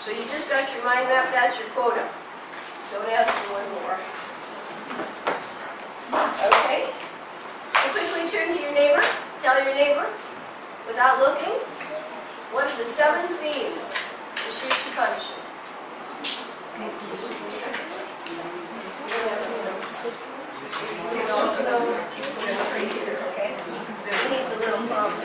So you just got your mind map, that's your quota. Don't ask for one more. Okay? So quickly turn to your neighbor, tell your neighbor, without looking, what are the 7 themes of Isopanishad? Okay? He needs a little prompt.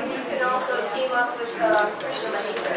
You can also team up with Krishna Mahindra.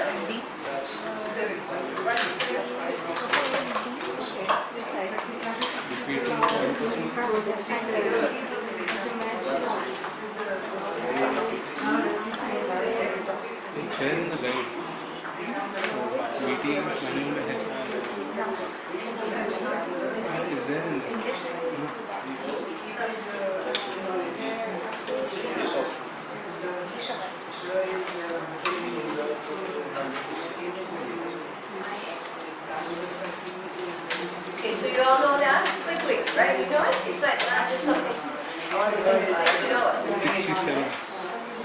Okay, so you all know that quickly, right? You know it? It's like not just something. You know it.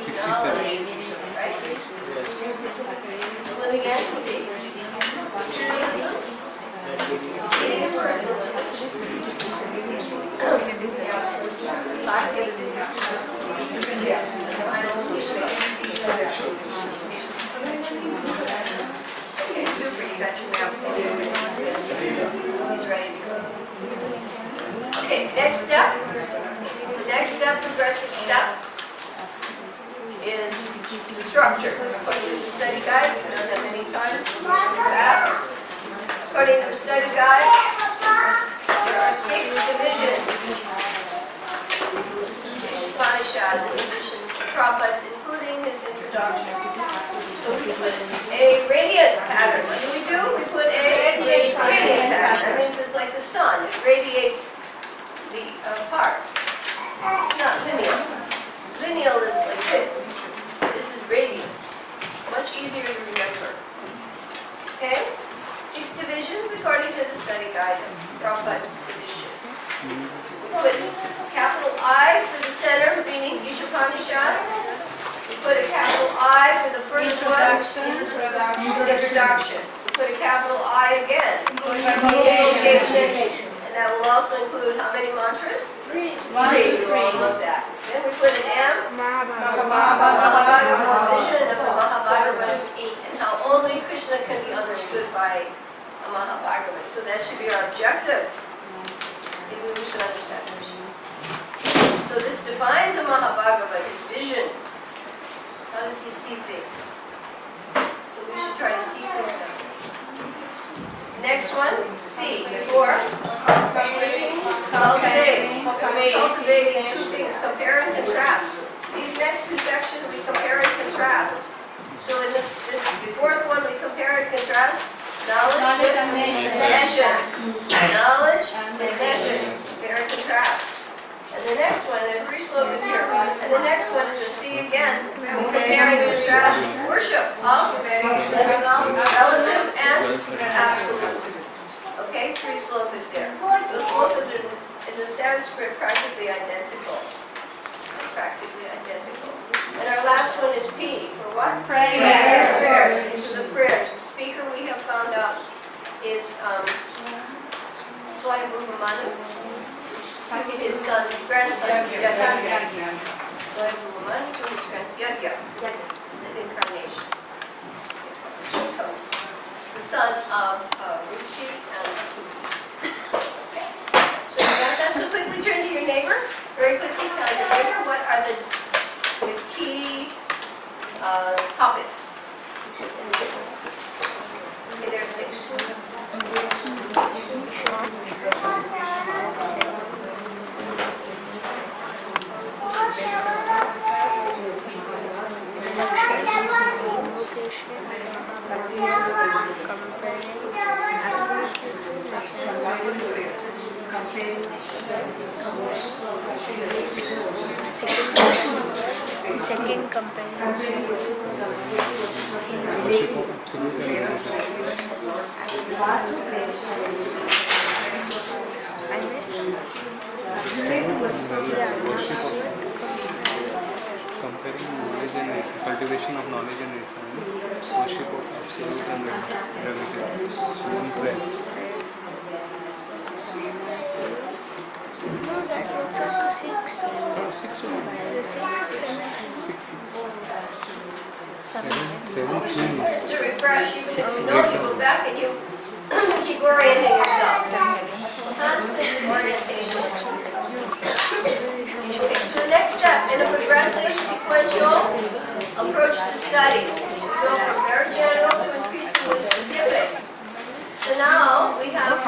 67. Right? Living entity. Materialism. Being a person. Okay, super, you got your map. He's ready to go. Okay, next step. The next step, progressive step, is the structure. According to the study guide, we've done that many times. Fast. According to the study guide, there are 6 divisions. Isopanishad, this edition, Prabhupada's including his introduction. So we put a radiant pattern. What do? We put a radiant pattern. That means it's like the sun. It radiates the parts. It's not lineal. Lineal is like this. This is radiant. Much easier to remember. Okay? 6 divisions according to the study guide of Prabhupada's edition. We put capital I for the center, meaning Isopanishad. We put a capital I for the first one. Introduction. We put a capital I again. Invocation. And that will also include how many mantras? 3. 3. We all know that. Then we put an M. Mahabhagavata, vision of the Mahabhagavata, and how only Krishna can be understood by a Mahabhagavata. So that should be our objective. Maybe we should understand Krishna. So this defines a Mahabhagavata, his vision. How does he see things? So we should try to see things that way. Next one, C, for cultivating 2 things, compare and contrast. These next 2 sections we compare and contrast. So in this 4th one we compare and contrast knowledge and measures. Knowledge and measures. Compare and contrast. And the next one, there are 3 slokas here. And the next one is a C again. We compare and contrast worship of relative and absolute. Okay, 3 slokas there. Those slokas are in the Sanskrit practically identical. Practically identical. And our last one is P for what? Prayers. These are the prayers. The speaker we have found out is Swayambhuva Manu. His son, grandson, Yajna. Swayambhuva Manu to his grandson, Yajna. It's an incarnation. The son of Ruchi and Akuti. Okay. So you got that? So quickly turn to your neighbor. Very quickly tell your neighbor what are the key topics. Okay, there are 6. Comparing absolute Again comparing. Worship of absolute and relative. I missed. Worship of comparing knowledge and essence, cultivation of knowledge and essence, worship of absolute and relative, human prayer. No, that works up to 6. Oh, 6 only. The 6, 6. 7. 7 themes. To refresh, you go back and you keep orienting yourself. Constant orientation. Okay, so the next step in a progressive, sequential approach to study. We go from very general to increasingly specific. So now we have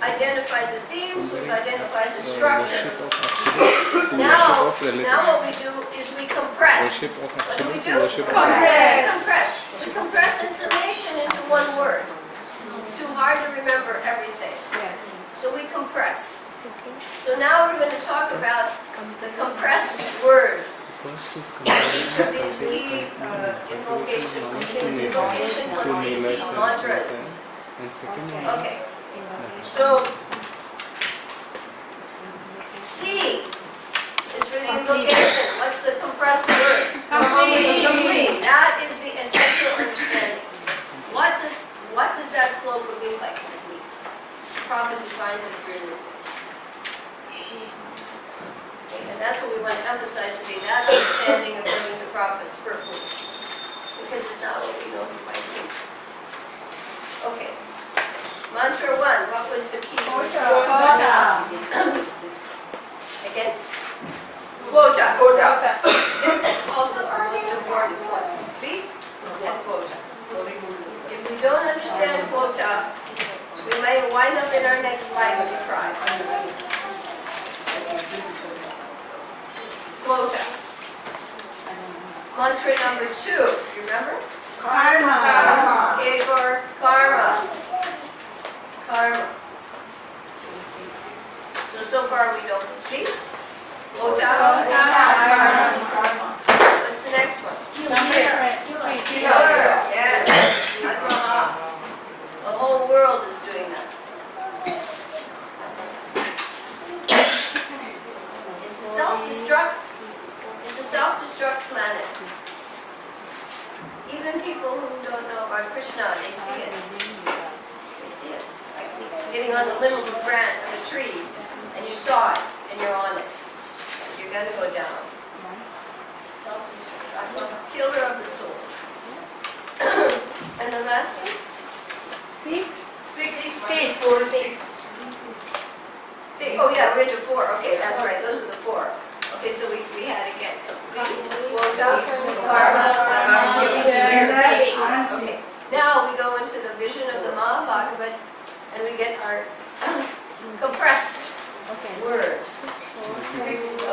identified the themes, we've identified the structure. Now what we do is we compress. What do we do? Compress. We compress information into one word. It's too hard to remember everything. So we compress. So now we're going to talk about the compressed word. First is comparing These key invocation mantras. and second one Okay. So C is for the invocation. What's the compressed word? Complete. That is the essential understanding. What does that sloka mean by complete? Prabhupada defines it really. And that's what we want to emphasize today, that understanding of learning the Prabhupada's purpose. Because it's not what we know by complete. Okay. Mantra 1, what was the key word? Again? Quota. This is also our most important one. Complete and quota. If we don't understand quota, we may wind up in our next life deprived. Quota. Mantra number 2, you remember? Karma. Kegor, karma. So far we know complete. Quota. Karma. What's the next one? Healer. Yes. Asmaha. The whole world is doing that. It's a self-destruct planet. Even people who don't know about Krishna, they see it. Like getting on the limb of a branch of a tree, and you saw it, and you're on it. You're going to go down. Self-destruct. Killer of the soul. And the last one? Fixed. Oh yeah, we're into 4. Okay, that's right. Those are the 4. Okay, so we had again. Quota, karma, okay. Now we go into the vision of the Mahabhagavad, and we get our compressed word.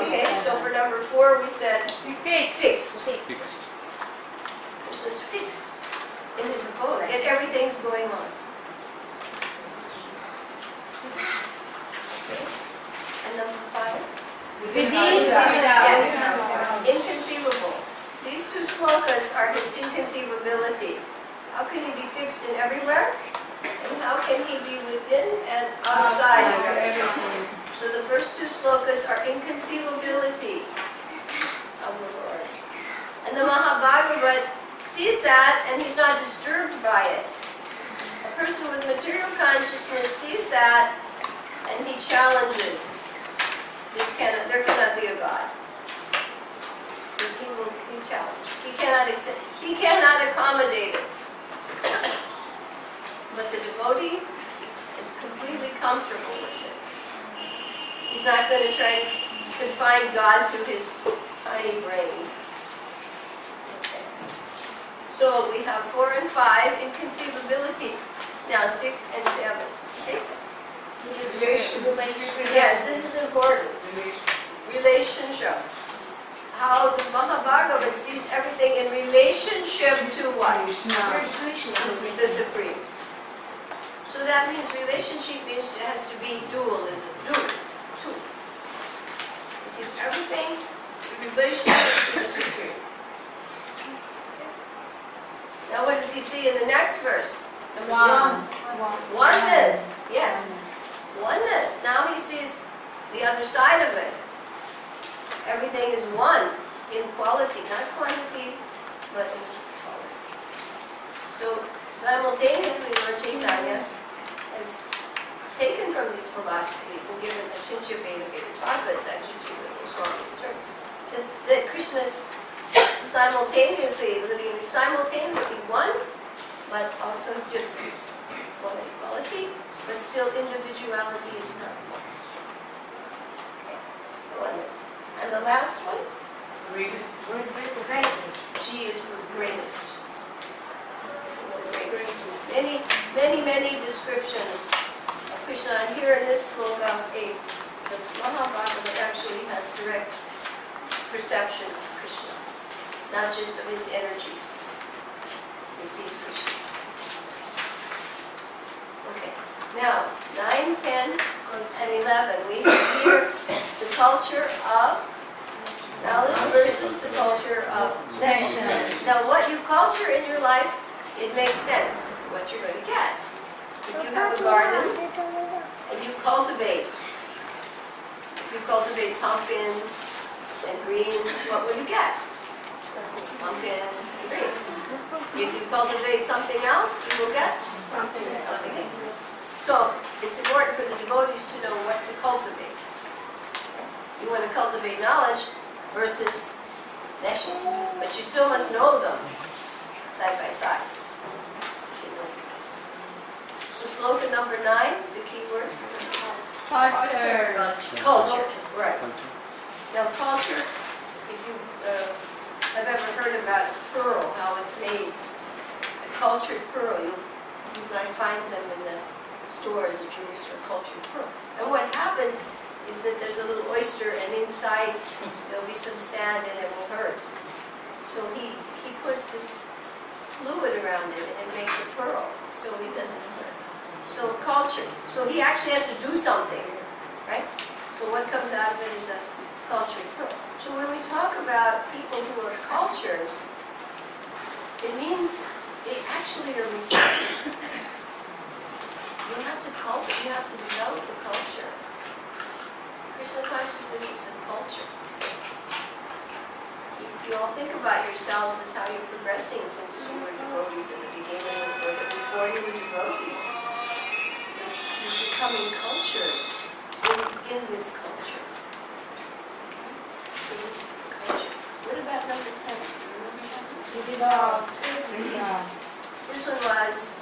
Okay, so for number 4 we said fixed. Which was fixed in his abode, yet everything's going on. Okay. And number 5? Yes. Inconceivable. These 2 slokas are his inconceivability. How can he be fixed in everywhere? And how can he be within and outside of everything? So the first 2 slokas are inconceivability of the Lord. And the Mahabhagavad sees that and he's not disturbed by it. A person with material consciousness sees that and he challenges. There cannot be a God. He will be challenged. He cannot accommodate it. But the devotee is completely comfortable with it. He's not going to try to confine God to his tiny brain. Okay. So we have 4 and 5, inconceivability. Now 6 and 7. 6? Yes, this is important. Relationship. How the Mahabhagavad sees everything in relationship to what? The Supreme. So that means relationship means it has to be dualism. Two. He sees everything in relationship to the Supreme. Now what does he see in the next verse? Number One. 7. Oneness. Yes. Oneness. Now he sees the other side of it. Everything is one in quality, not quantity, but in quality. So simultaneously, Lord Chaitanya has taken from these philosophies and given a Chincha Veda Veda Tattva, it's actually the strongest term, that Krishna is simultaneously one, but also different. One in quality, but still individuality is not lost. Oneness. And the last one? Greatest. G is for greatest. It's the greatest. Many descriptions of Krishna. And here in this sloka, the Mahabharata actually has direct perception of Krishna, not just of his energies. He sees Krishna. Okay. Now, 9, 10, and 11. We have here the culture of knowledge versus the culture of nations. Now, what you culture in your life, it makes sense. It's what you're going to get. If you have a garden and you cultivate pumpkins and greens, what will you get? Pumpkins and greens. If you cultivate something else, you will get something else. So, it's important for the devotees to know what to cultivate. You want to cultivate knowledge versus nations, but you still must know them side by side. So sloka number 9, the key word? Culture. Culture, right. Now culture, if you have ever heard about pearl, how it's made, a cultured pearl, you might find them in the stores, the jewelry store, cultured pearl. And what happens is that there's a little oyster and inside there'll be some sand and it will hurt. So he puts this fluid around it and makes a pearl so it doesn't hurt. So culture. So he actually has to do something, right? So what comes out of it is a cultured pearl. So when we talk about people who are cultured, it means they actually are refined. You have to cultivate, you have to develop the culture. Krishna consciousness is a culture. You all think about yourselves as how you're progressing since you were devotees at the beginning, or before you were devotees. You're becoming cultured in this culture. So this is the culture. What about number 10? Do you remember that? This one was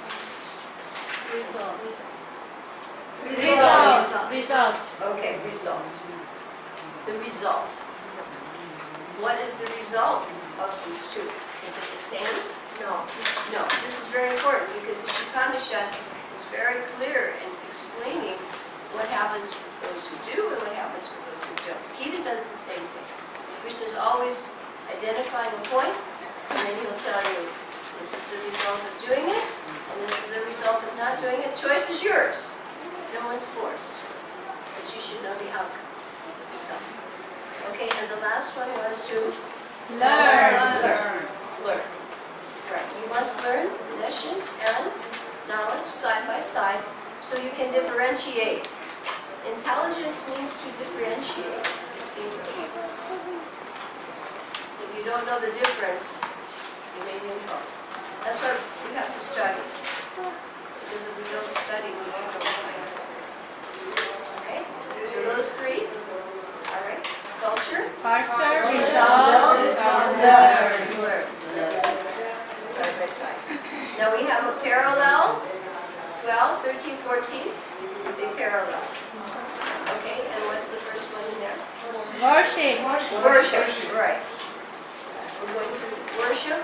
Result. okay, result. The result. What is the result of these two? Is it the same? No. No. This is very important because the Isopanishad is very clear in explaining what happens with those who do and what happens with those who don't. Gita does the same thing. Krishna is always identifying a point, and then he'll tell you, this is the result of doing it, and this is the result of not doing it. Choice is yours. No one's forced. But you should know the outcome. So, okay, and the last one was to Learn. Learn. Right. You must learn lessons and knowledge side by side so you can differentiate. Intelligence means to differentiate, distinguish. If you don't know the difference, you may be in trouble. That's why you have to study. Because if we don't study, we won't know what it is. Okay? So those three. All right. Culture. Result. Learn. Side by side. Now we have a parallel. 12, 13, 14. They parallel. Okay, and what's the first one in there? Worship. Worship. Right. We're going to worship.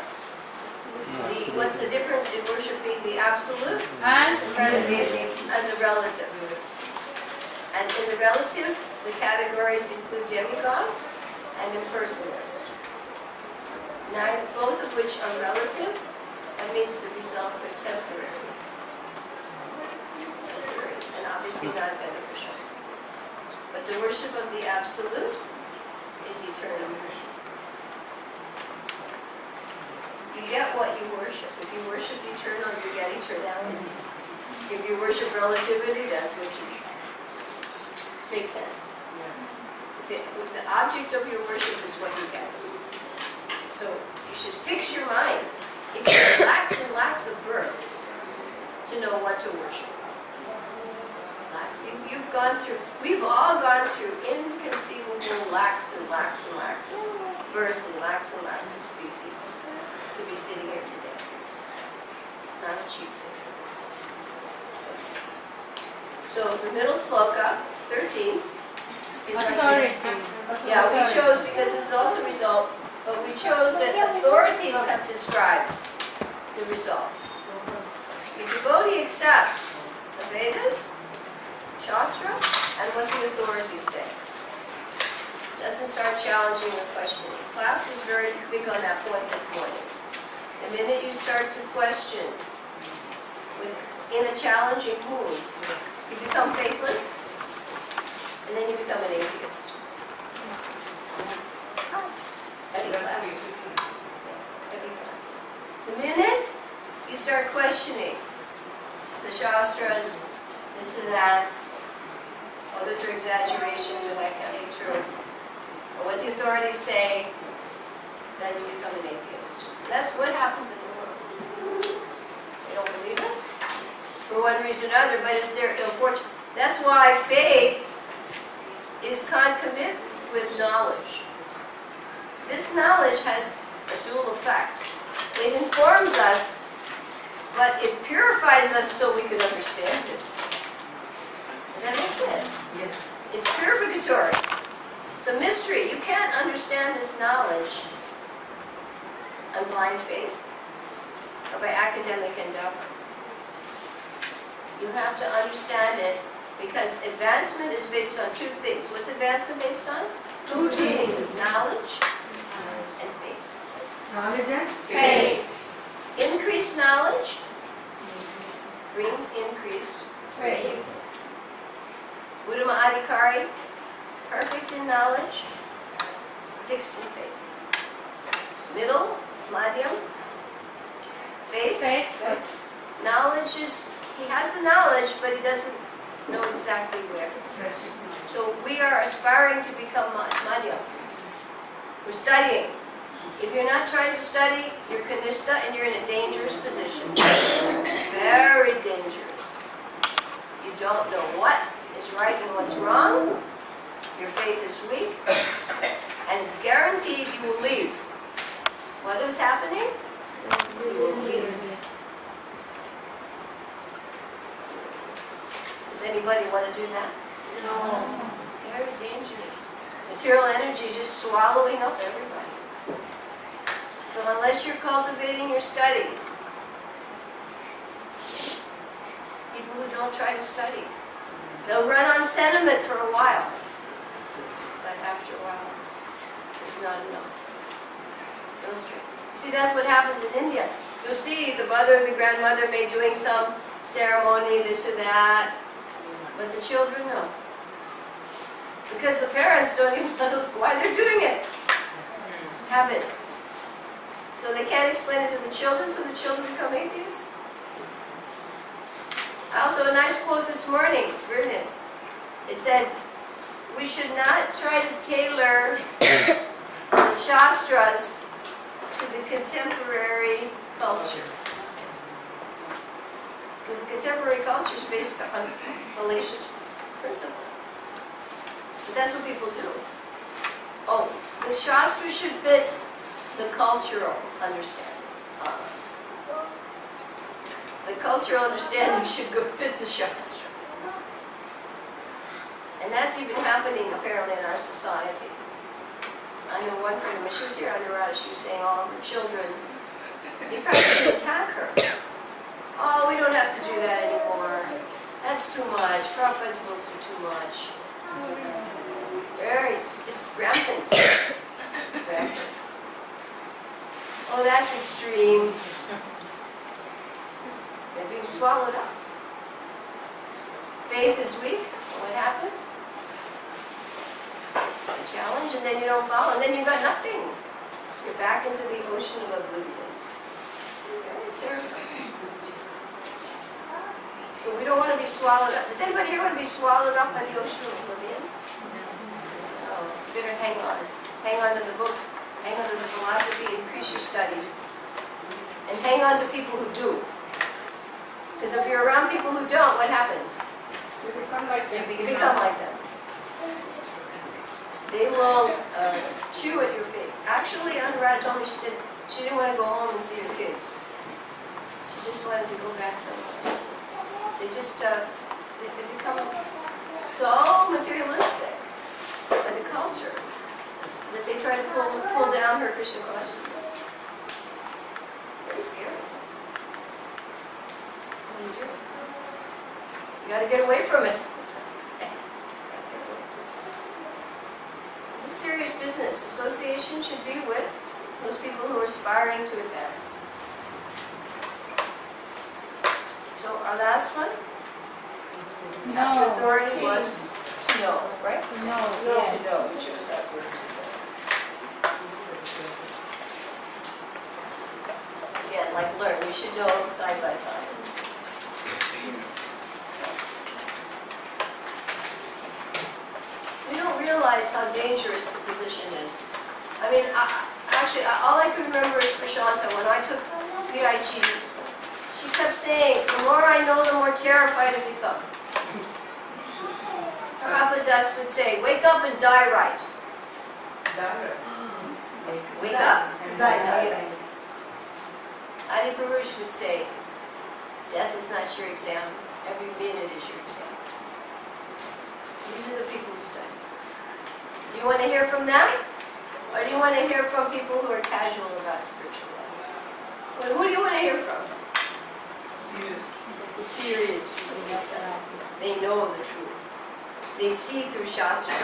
What's the difference in worshiping the absolute And and the relative? And in the relative, the categories include demigods and impersonalists. Now, both of which are relative, that means the results are temporary. And obviously not beneficial. But the worship of the absolute is eternal. You You get what you worship. If you worship eternal, you get eternality. If you worship relativity, that's what you get. Makes sense? The object of your worship is what you get. So you should fix your mind. It takes lakhs and lakhs of births to know what to worship. You've gone through, we've all gone through inconceivable lakhs and lakhs and lakhs of births and lakhs of species to be sitting here today. Not a cheap thing. So the middle sloka, 13, is like Authority. yeah, we chose, because this is also a result, but we chose that authorities have described the result. The devotee accepts the Vedas, Shastra, and what the authorities say. Doesn't start challenging or questioning. Class was very big on that point this morning. The minute you start to question in a challenging mood, you become faithless, and then you become an atheist. Heavy class. Heavy class. The minute you start questioning the Shastras, this and that, oh, those are exaggerations, or that can't be true, or what the authorities say, then you become an atheist. That's what happens in the world. They don't believe it for one reason or another, but it's their ill fortune. That's why faith is concomitant with knowledge. This knowledge has a dual effect. It informs us, but it purifies us so we can understand it. Does that make sense? Yes. It's purificatory. It's a mystery. You can't understand this knowledge on blind faith or by academic endeavor. You have to understand it because advancement is based on two things. What's advancement based on? Two things. Knowledge and faith. Knowledge and Faith. Increased knowledge brings increased faith. Uddhama Adhikari, perfect in knowledge, fixed in faith. Middle, Madhyam, faith. Faith. Knowledge is, he has the knowledge, but he doesn't know exactly where. So we are aspiring to become Madhyam. We're studying. If you're not trying to study, you're kanista and you're in a dangerous position. Very dangerous. You don't know what is right and what's wrong. Your faith is weak. And it's guaranteed you will leave. What is happening? You will leave. Does anybody want to do that? No. Very dangerous. Material energy is just swallowing up everybody. So unless you're cultivating your study, people who don't try to study, they'll run on sentiment for a while. But after a while, it's not enough. Illustrate. See, that's what happens in India. You'll see the mother, the grandmother may doing some ceremony, this or that, but the children know. Because the parents don't even know why they're doing it. Habit. So they can't explain it to the children, so the children become atheists. Also, a nice quote this morning, brilliant. It said, we should not try to tailor the Shastras to the contemporary culture. Because the contemporary culture is based on fallacious principle. But that's what people do. Oh, the Shastra should fit the cultural understanding. The cultural understanding should go fit the Shastra. And that's even happening apparently in our society. I know one friend, when she was here on Narada, she was saying all of her children, they practically attack her. Oh, we don't have to do that anymore. That's too much. Prabhupada's books are too much. It's rampant. It's rampant. Oh, that's extreme. They're being swallowed up. Faith is weak. What happens? A challenge, and then you don't follow, and then you've got nothing. You're back into the ocean of oblivion. terrifying. So we don't want to be swallowed up. Does anybody here want to be swallowed up by the ocean of oblivion? No. You better hang on. Hang on to the books. Hang on to the philosophy. Increase your studies. And hang on to people who do. Because if you're around people who don't, what happens? You become like them. You become like them. They will chew at your feet. Actually, Anurad told me, she said she didn't want to go home and see her kids. She just wanted to go back somewhere. They become so materialistic by the culture that they try to pull down her Krishna consciousness. Very scary. What do you do? You got to get away from it. It's a serious business. Association should be with those people who are aspiring to advance. So our last one, after authority was to know, right? No, To yes. know. Choose that word. Again, like learn. You should know side by side. We don't realize how dangerous the position is. I mean, actually, all I can remember is Prashanta. When I took VIG, she kept saying, the more I know, the more terrified I become. Prabhupada Das would say, wake up and die right. Wake up and die right. Adi Baruch would say, death is not your exam. Every minute is your exam. These are the people who study. Do you want to hear from them? Or do you want to hear from people who are casual about spiritual life? Well, who do you want to hear from? The serious people who study. They know the truth. They see through Shastra.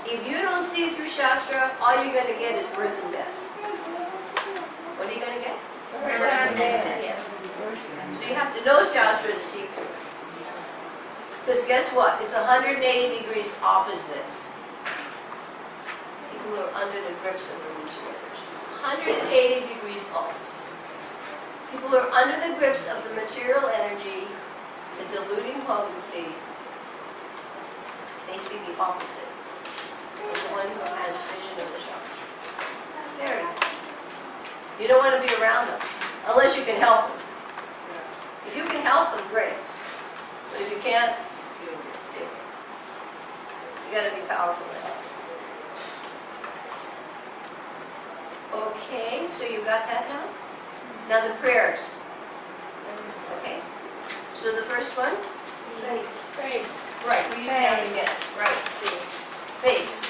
If you don't see through Shastra, all you're going to get is birth and death. What are you going to get? Birth and death. Yeah. So you have to know Shastra to see through it. Because guess what? It's 180 degrees opposite. People who are under the grips of illusory energy. 180 degrees opposite. People who are under the grips of the material energy, the deluding potency, they see the opposite. The one who has vision of the Shastra. Very dangerous. You don't want to be around them, unless you can help them. If you can help them, great. But if you can't, stay away. You got to be powerful to help. Okay, so you got that now? Now the prayers. Okay. So the first one? Face. Right, we used to have to guess. Right. Face.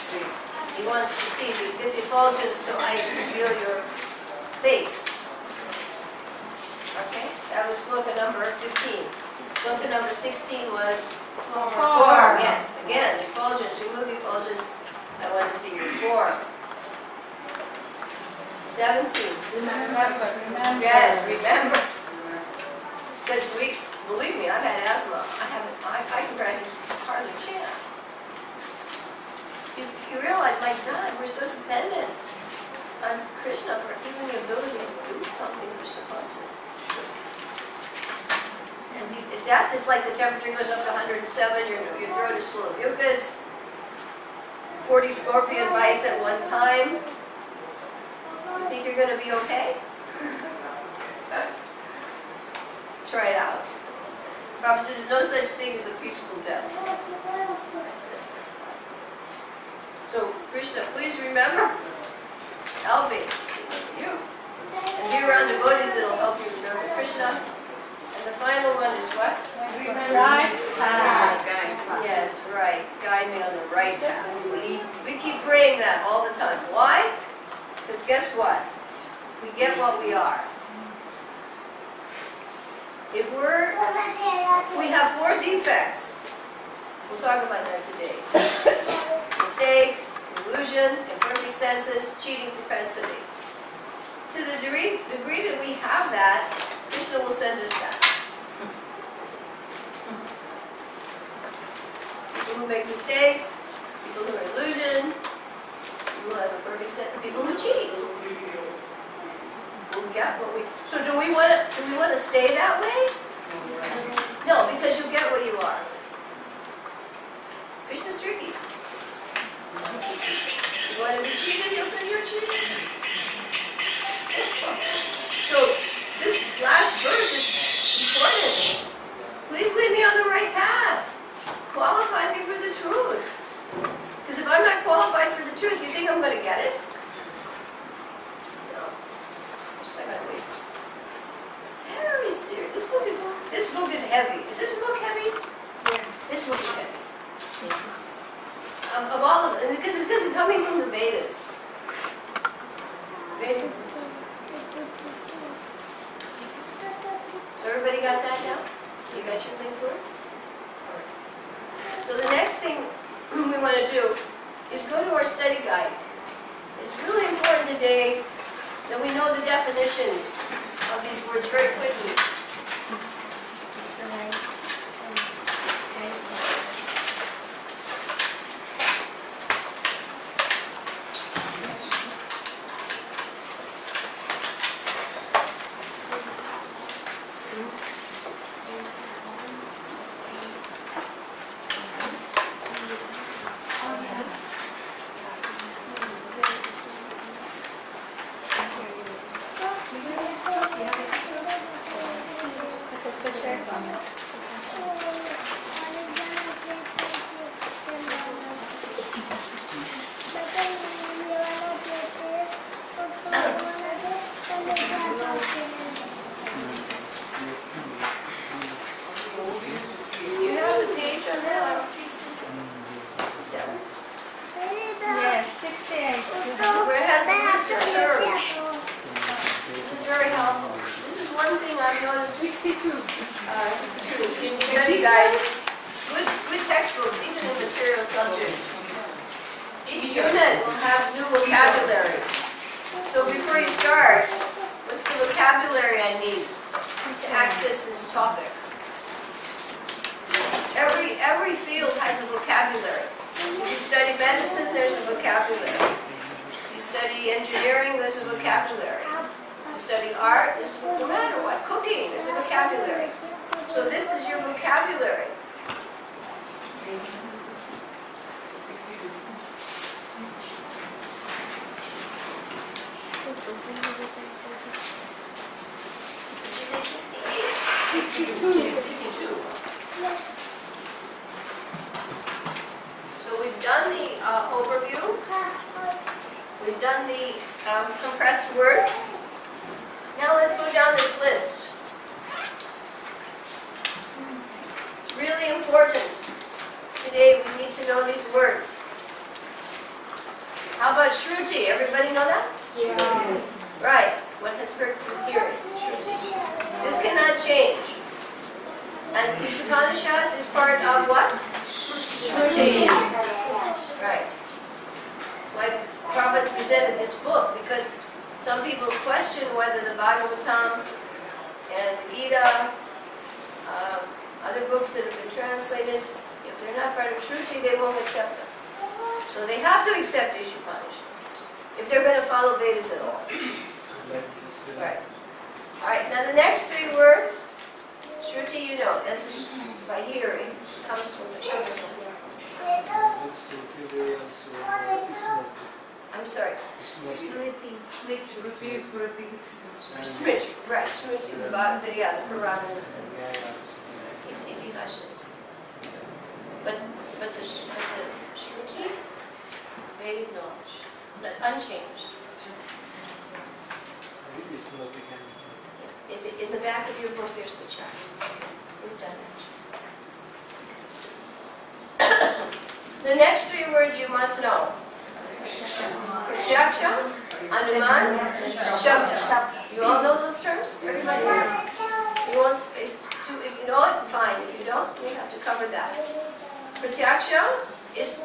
He wants to see the effulgence, so I reveal your face. Okay, that was sloka number 15. Sloka number 16 was form. Yes, again, effulgence, remove the effulgence. I want to see your form. 17. Remember. Yes, remember. Because believe me, I've had asthma. I can hardly chant. You realize, my God, we're so dependent on Krishna for even the ability to do something Krishna conscious. And death is like the temperature goes up to 107, your throat is full of mucus, 40 scorpion bites at one time. You think you're going to be okay? Try it out. Prabhupada says no such thing as a peaceful death. So, Krishna, please remember, help me, you. And be around devotees that will help you remember Krishna. And the final one is what? Right path. Yes, right. Guide me on the right path. We keep praying that all the time. Why? Because guess what? We get what we are. If we have 4 defects. We'll talk about that today. Mistakes, illusion, imperfect senses, cheating propensity. To the degree that we have that, Krishna will send us that. People who make mistakes, people who are illusioned, people who have imperfect sense, people who cheat. and get what we. So do we want to stay that way? No, because you'll get what you are. Krishna's tricky. You want to be cheated, you'll say you're cheated. So this last verse is important. Please lead me on the right path. Qualify me for the truth. Because if I'm not qualified for the truth, you think I'm going to get it? No. I'm just not going to waste this. Very serious. This book is heavy. Is this book heavy? Yeah. This book is heavy. Of all of it, because it's coming from the Vedas. Vedas. So everybody got that now? You got your big words? All right. So the next thing we want to do is go to our study guide. It's really important today that we know the definitions of these words very quickly. You have the page on that? I don't see 67. Yes, 68. Where it has the list of terms. This is very helpful. This is one thing I've noticed 62. in study guides. Good textbooks, even in material subjects. Each unit will have new vocabulary. So before you start, what's the vocabulary I need to access this topic? Every field has a vocabulary. You study medicine, there's a vocabulary. You study engineering, there's a vocabulary. You study art, no matter what, cooking, there's a vocabulary. So this is your vocabulary. Did you say 68? 62. So we've done the overview. We've done the compressed words. Now let's go down this list. It's really important. Today we need to know these words. How about Shruti? Everybody know that? Yes. Right. What has heard from hearing? Shruti. This cannot change. And Isopanishads is part of what? Shruti. Right. That's why Prabhupada presented this book, because some people question whether the Bhagavatam and the Gita, other books that have been translated, if they're not part of Shruti, they won't accept them. So they have to accept Isopanishads if they're going to follow Vedas at all. Right. All right. Now the next three words, Shruti, you know, this is by hearing. It comes from the children. I'm sorry. Smriti. Smriti. Right. Smriti. The Puranas and Itihasas. But the Shruti, Vedic knowledge, that unchanged. In the back of your book, there's the chart. We've done that. The next three words you must know. Pratyaksha, Anuman, Shabda. You all know those terms? Everybody knows? You want space to, if you know it, fine. If you don't, we have to cover that. Pratyaksha is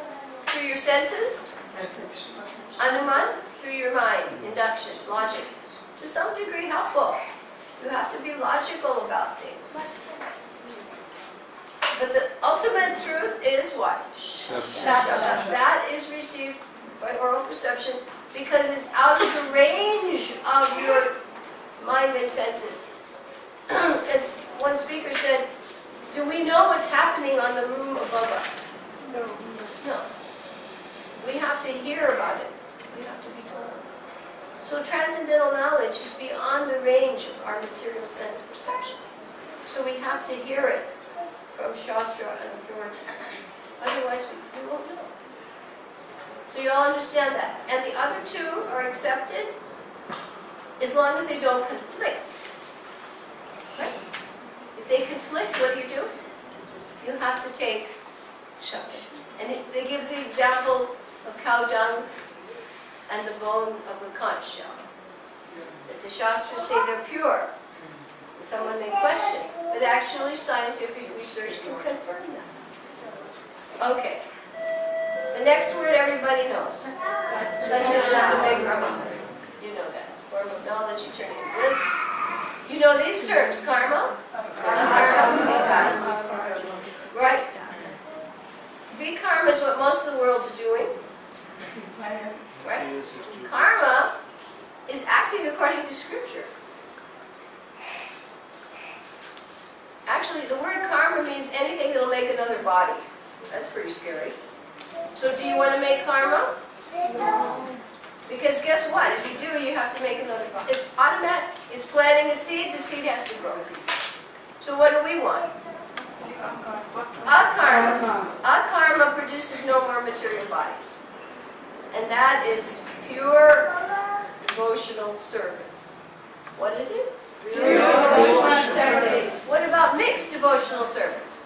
through your senses. Anuman, through your mind. Induction, logic. To some degree helpful. You have to be logical about things. But the ultimate truth is what? Shabda. That is received by oral perception because it's out of the range of your mind and senses. As one speaker said, do we know what's happening on the room above us? No. We have to hear about it. We have to be told. So transcendental knowledge is beyond the range of our material sense perception. So we have to hear it from Shastra and authorities. Otherwise, we won't know. So you all understand that. And the other two are accepted as long as they don't conflict. Right? If they conflict, what do? You have to take Shastra. And it gives the example of cow dung and the bone of the conch shell. That the Shastras say they're pure. And someone may question, but actually scientific research can confirm that. Okay. The next word everybody knows. Satchidananda. You know that. Form of knowledge, eternity, bliss. You know these terms, karma. Right? Karma is what most of the world's doing. Right? Karma is acting according to scripture. Actually, the word karma means anything that will make another body. That's pretty scary. So do you want to make karma? No. Because guess what? If you do, you have to make another body. It's automatic. It's planting a seed, the seed has to grow. So what do we want? Akarma. Akarma produces no more material bodies. And that is pure devotional service. What is it? Pure devotional service. What about mixed devotional service?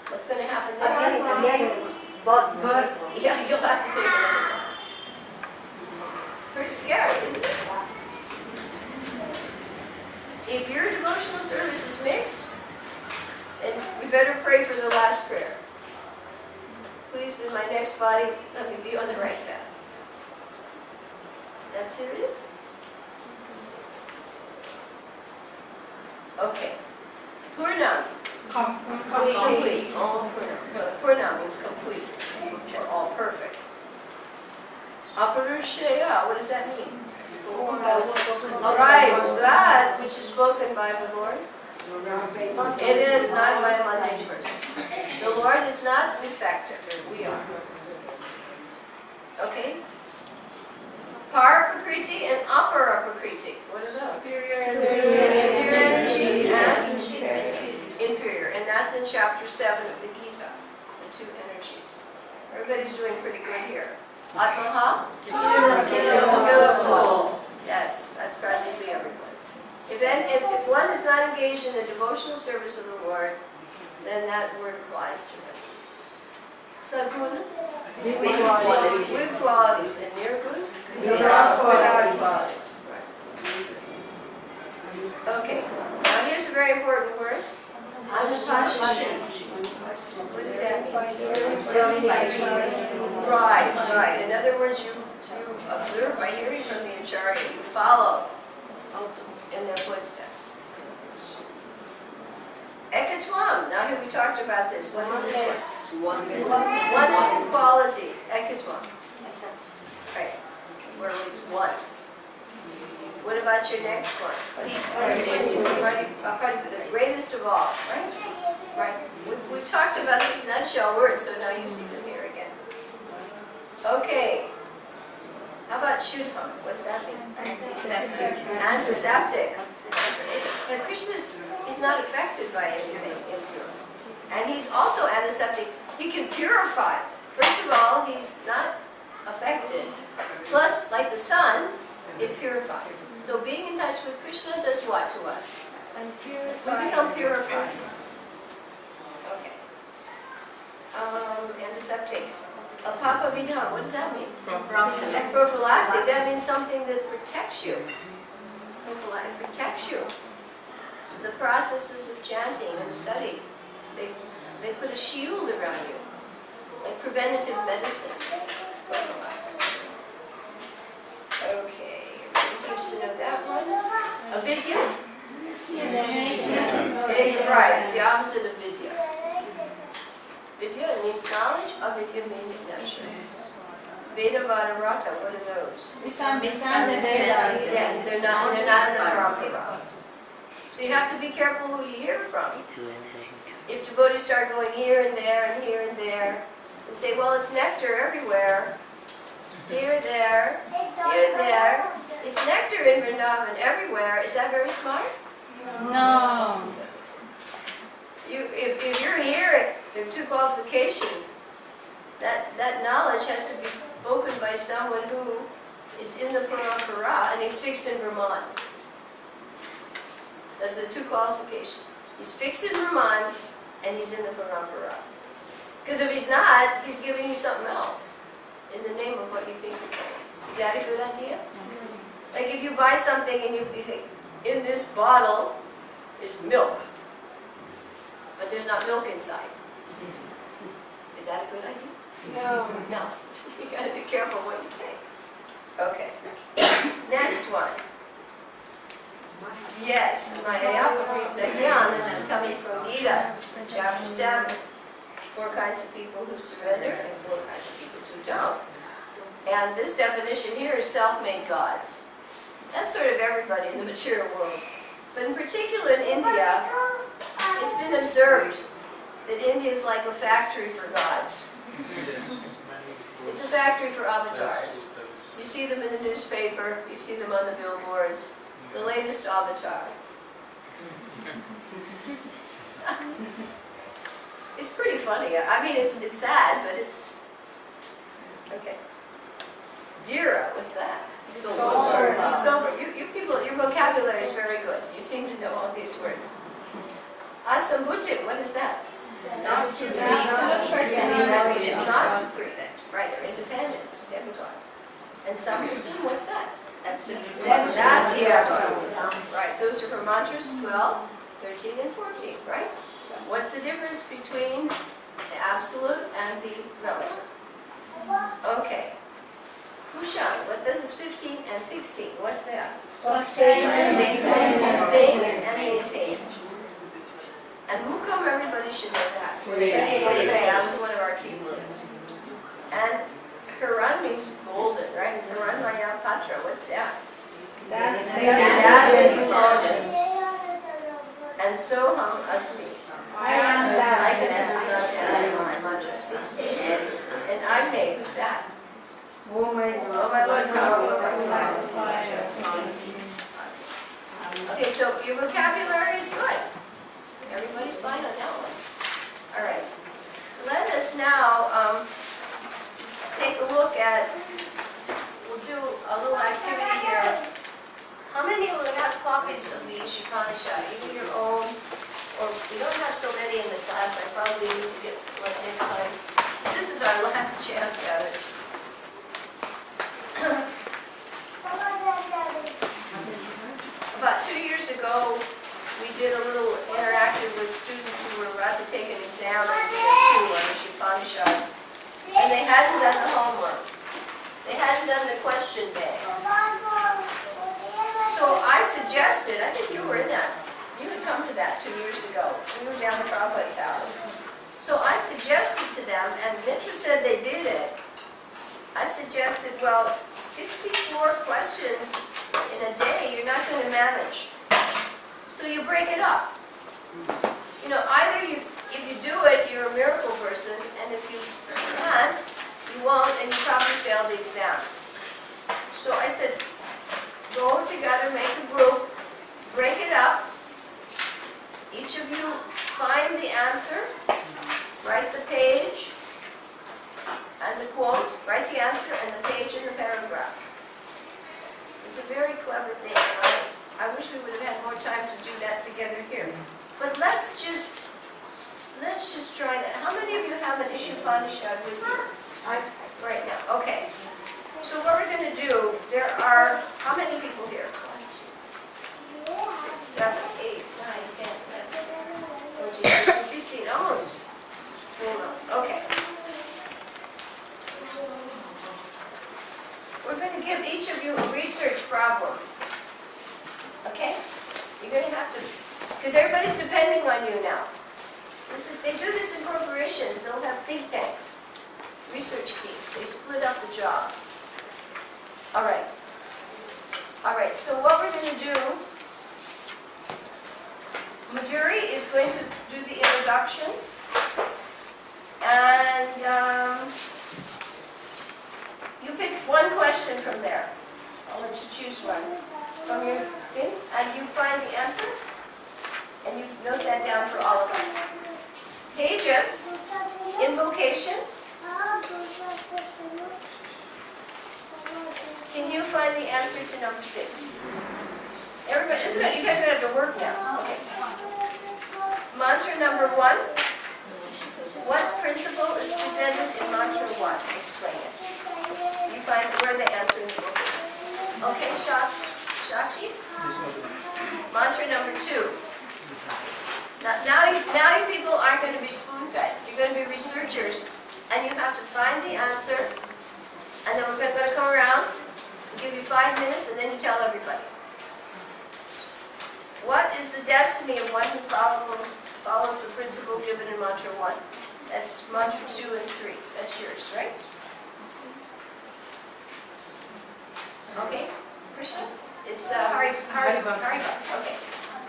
What's going to happen then? Yeah, you'll have to take another one. Pretty scary, isn't it? If your devotional service is mixed, then we better pray for the last prayer. Please, in my next body, let me be on the right path. Is that serious? Okay. Purnam. Complete. All Purnam. Purnam means complete. Or all perfect. Aparushaya, what does that mean? Right, that which is spoken by the Lord. It is not by a mundane person. The Lord is not defective. We are. Okay? Paraprakriti and aparaprakriti. What are those? Superior energy and inferior. And that's in chapter 7 of the Gita. The two energies. Everybody's doing pretty good here. Atmaha? Inner soul. Yes, that's practically everyone. If one is not engaged in the devotional service of the Lord, then that word applies to him. Saguna? With qualities. And nirguna? Without qualities. Right. Okay, now here's a very important word. Isopanishad. What does that mean? Right. In other words, you observe by hearing from the Acharya, you follow in their footsteps. Ekatwam. Now have we talked about this? What is this one? Oneness in quality. Ekatwam. Right. Where it's one. What about your next one? The greatest of all, right? Right. We've talked about these nutshell words, so now you see them here again. Okay. How about Shuddham? What does that mean? Antiseptic. Now Krishna is not affected by anything impure. And he's also antiseptic. He can purify. First of all, he's not affected. Plus, like the sun, it purifies. So being in touch with Krishna does what to us? We become purified. Okay. Antiseptic. Apapavidha, what does that mean? Prophylactic. That means something that protects you. Prophylactic protects you. The processes of chanting and study, they put a shield around you, like preventative medicine. Prophylactic. Okay. Seems to know that one. Avidya? Right, it's the opposite of vidya. Vidya means knowledge, avidya means ignorance. Vedavadarata, what are those? Misunderstands. Yes, they're not in the parampara. So you have to be careful who you hear from. If devotees start going here and there and here and there, and say, well, it's nectar everywhere, here, there, it's nectar in Vrindavan everywhere, is that very smart? No. If you're here, there are two qualifications. That knowledge has to be spoken by someone who is in the parampara and he's fixed in Brahman. Those are the two qualifications. He's fixed in Brahman and he's in the parampara. Because if he's not, he's giving you something else in the name of what you think you're getting. Is that a good idea? Like if you buy something and you say, in this bottle is milk, but there's not milk inside. Is that a good idea? No. No. You gotta be careful what you take. Okay. Next one. Yes, Mahayapagyan. This is coming from Gita, chapter 7. 4 kinds of people who surrender and 4 kinds of people who don't. And this definition here is self-made gods. That's sort of everybody in the material world. But in particular in India, it's been observed that India is like a factory for gods. It's a factory for avatars. You see them in the newspaper, you see them on the billboards. The latest avatar. It's pretty funny. I mean, it's sad, but it's... Okay. Dira, what's that? Sober. You people, your vocabulary is very good. You seem to know all these words. Asambutim, what is that? That which is not supreme. Right, they're independent, demigods. And Sambutim, what's that? That's the absolute. Right, those are for mantras 12, 13, and 14, right? What's the difference between the absolute and the relative? Okay. Kushan, what this is 15 and 16. What's that? Sustain and maintain. And Mukam, everybody should know that. That was one of our key words. And Karan means golden, right? Karan Maya Patra, what's that? That's indulgence. And Soham Asmi. I am that. Like it in the sun as my mantra 16. And I pay, who's that? Oh my Lord, okay, so your vocabulary is good. Everybody's fine on that one. All right. Let us now take a look at, we'll do a little activity here. How many will have copies of the Isopanishad? Either your own, or we don't have so many in the class, I probably need to get one next time. This is our last chance at it. About 2 years ago, we did a little interactive with students who were about to take an exam in year 2 on the Isopanishads, and they hadn't done the homework. They hadn't done the question bank. So I suggested, I think you were in that, you had come to that 2 years ago. We were down at Prabhupada's house. So I suggested to them, and Mitra said they did it. I suggested, well, 64 questions in a day, you're not going to manage. So you break it up. You know, either if you do it, you're a miracle person, and if you can't, you won't, and you probably fail the exam. So I said, go together, make a group, break it up. Each of you find the answer, write the page, and the quote, write the answer and the page and the paragraph. It's a very clever thing, right? I wish we would have had more time to do that together here. But let's just try that. How many of you have an Isopanishad with you? Right now, okay. So what we're going to do, there are, how many people here? 1, 2, 6, 7, 8, 9, 10, 11, 16, almost. Okay. We're going to give each of you a research problem. Okay? You're going to have to, because everybody's depending on you now. They do this in corporations. They'll have think tanks, research teams. They split up the job. All right. All right, so what we're going to do, Madhuri is going to do the introduction, and you pick one question from there. I'll let you choose one from your thing, and you find the answer, and you note that down for all of us. Tejas, invocation. Can you find the answer to number 6? Everybody, you guys are going to have to work now. Okay. Mantra number 1. What principle is presented in mantra 1? Explain it. You find where the answer in the book is. Okay, Shakshi? Mantra number 2. Now you people aren't going to be spoon-fed. You're going to be researchers, and you have to find the answer, and then we're going to come around, give you 5 minutes, and then you tell everybody. What is the destiny of one who follows the principle given in mantra 1? That's mantra 2 and 3. That's yours, right? Okay, Krishna? It's Haribha. Okay.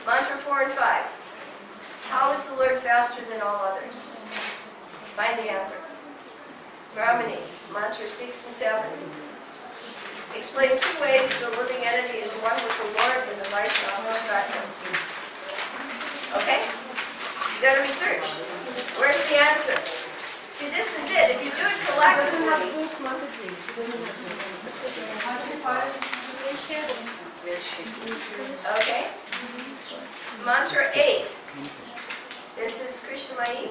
Mantra 4 and 5. How is the Lord faster than all others? Find the answer. Brahmani, mantra 6 and 7. Explain 2 ways the living entity is one with the Lord and the Vaishnava perspective. Okay? You got to research. Where's the answer? See, this is it. If you do it collectively. Okay. Mantra 8. This is Krishnamai.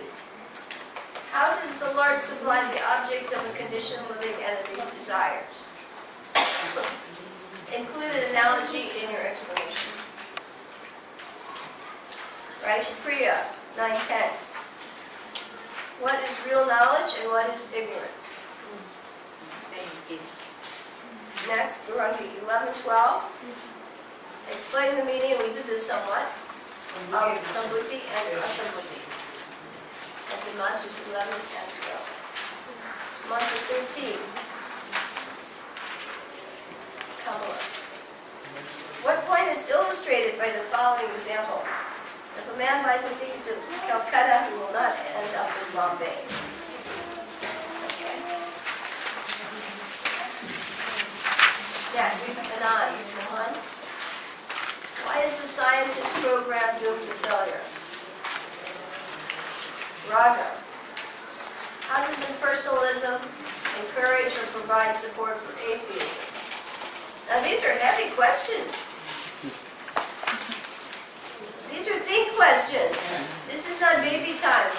How does the Lord supply the objects of a conditioned living entity's desires? Include an analogy in your explanation. Priya 9:10. What is real knowledge and what is ignorance? Next, Gurangi 11:12. Explain the meaning, we did this somewhat, of Sambhuti and Asambhuti. That's in mantras 11 and 12. Mantra 13. Kamala. What point is illustrated by the following example? If a man buys a ticket to Calcutta, he will not end up in Bombay. Okay. Next, Anand. Why is the scientist program doomed to failure? Raga. How does impersonalism encourage or provide support for atheism? Now these are heavy questions. These are think questions. This is not baby time.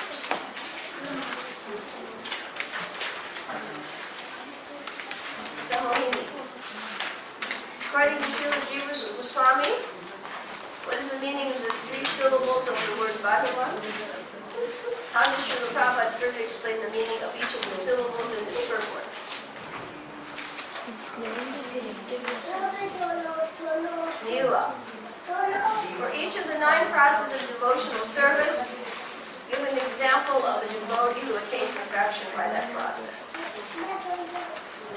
Samohini. According to Srila Jiva Goswami, what is the meaning of the 3 syllables of the word Bhagavan? How does Srila Prabhupada further explain the meaning of each of the syllables in his purport? Nila. For each of the 9 processes of devotional service, give an example of a devotee who attained perfection by that process.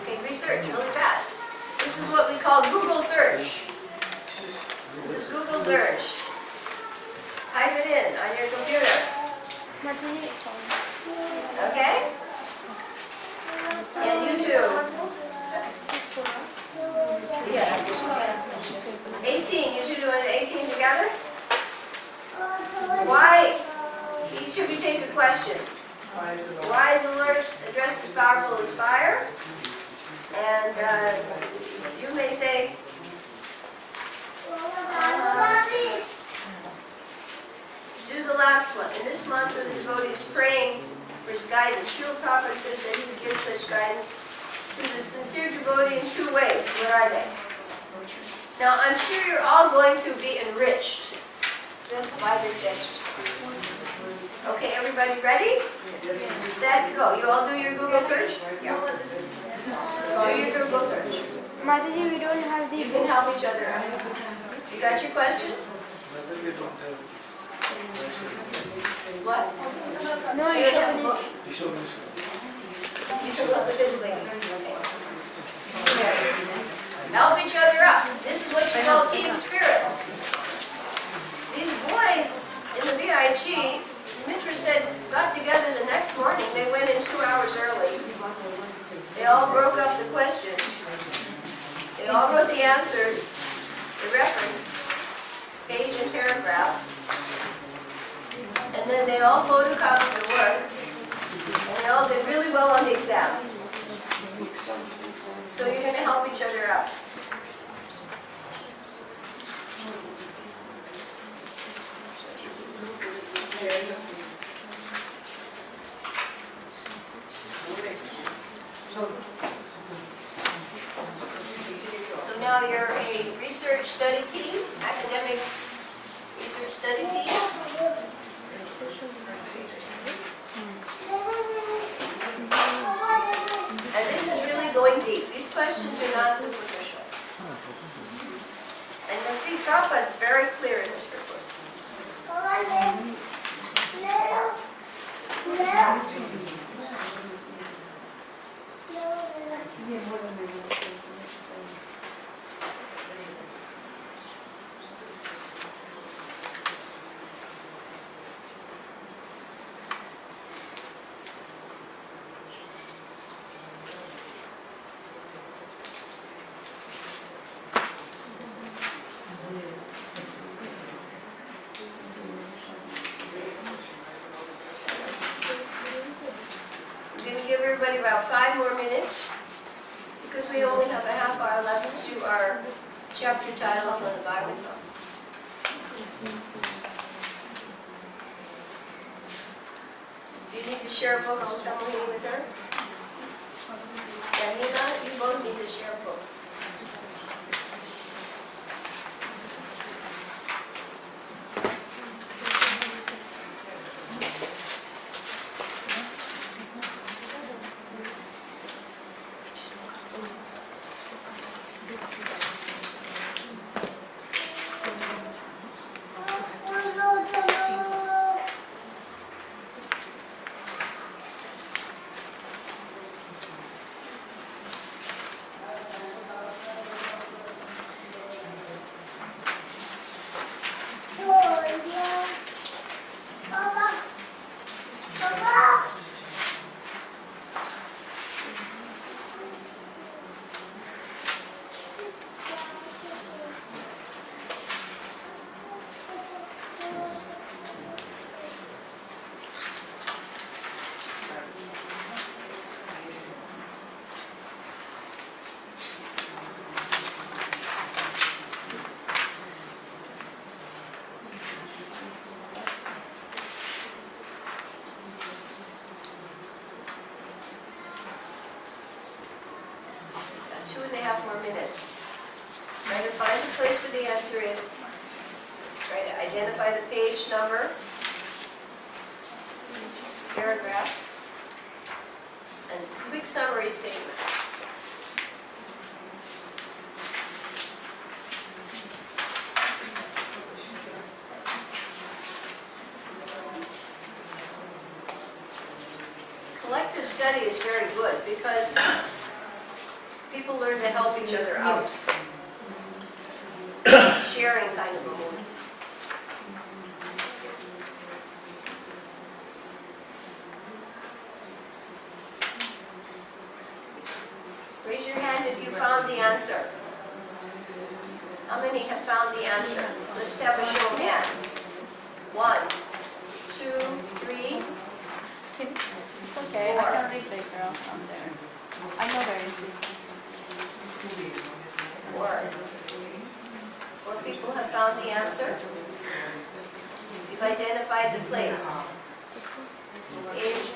Okay, research really fast. This is what we call Google search. This is Google search. Type it in on your computer. Okay? And YouTube. Yeah. 18. You two doing 18 together? Why? Each of you take a question. Why is the Lord addressed as powerful as fire? And you may say, do the last one. In this month, the devotee is praying for his guidance. Srila Prabhupada says that he would give such guidance to the sincere devotee in 2 ways. What are they? Now, I'm sure you're all going to be enriched by this exercise. Okay, everybody ready? Set, go. You all do your Google search? Yeah. Do your Google search. Mataji, we don't have the You can help each other out. You got your questions? What? No, You don't have a book? You can look with this lady. Help each other up. This is what you call team spirit. These boys in the VIG, Mitra said, got together the next morning. They went in 2 hours early. They all broke up the questions. They all wrote the answers, the reference, page and paragraph. And then they all photocopied the work. And they all did really well on the exam. So you're going to help each other out. So now you're a research study team, academic research study team. And this is really going deep. These questions are not superficial. And you'll see Prabhupada's very clear in this report. I'm going to give everybody about 5 more minutes because we only have a half hour left to do our chapter titles on the Bhagavatam. Do you need to share books with someone eating with her? Yeah, you both need to share a book. About 2.5 more minutes. Try to find the place where the answer is. Try to identify the page number, paragraph, and quick summary statement. Collective study is very good because people learn to help each other out. Sharing kind of a mood. Raise your hand if you found the answer. How many have found the answer? Let's have a show of hands. 1, 2, 3. It's okay, I can read later on from there. I know there is. 4. 4 people have found the answer. You've identified the place. Age.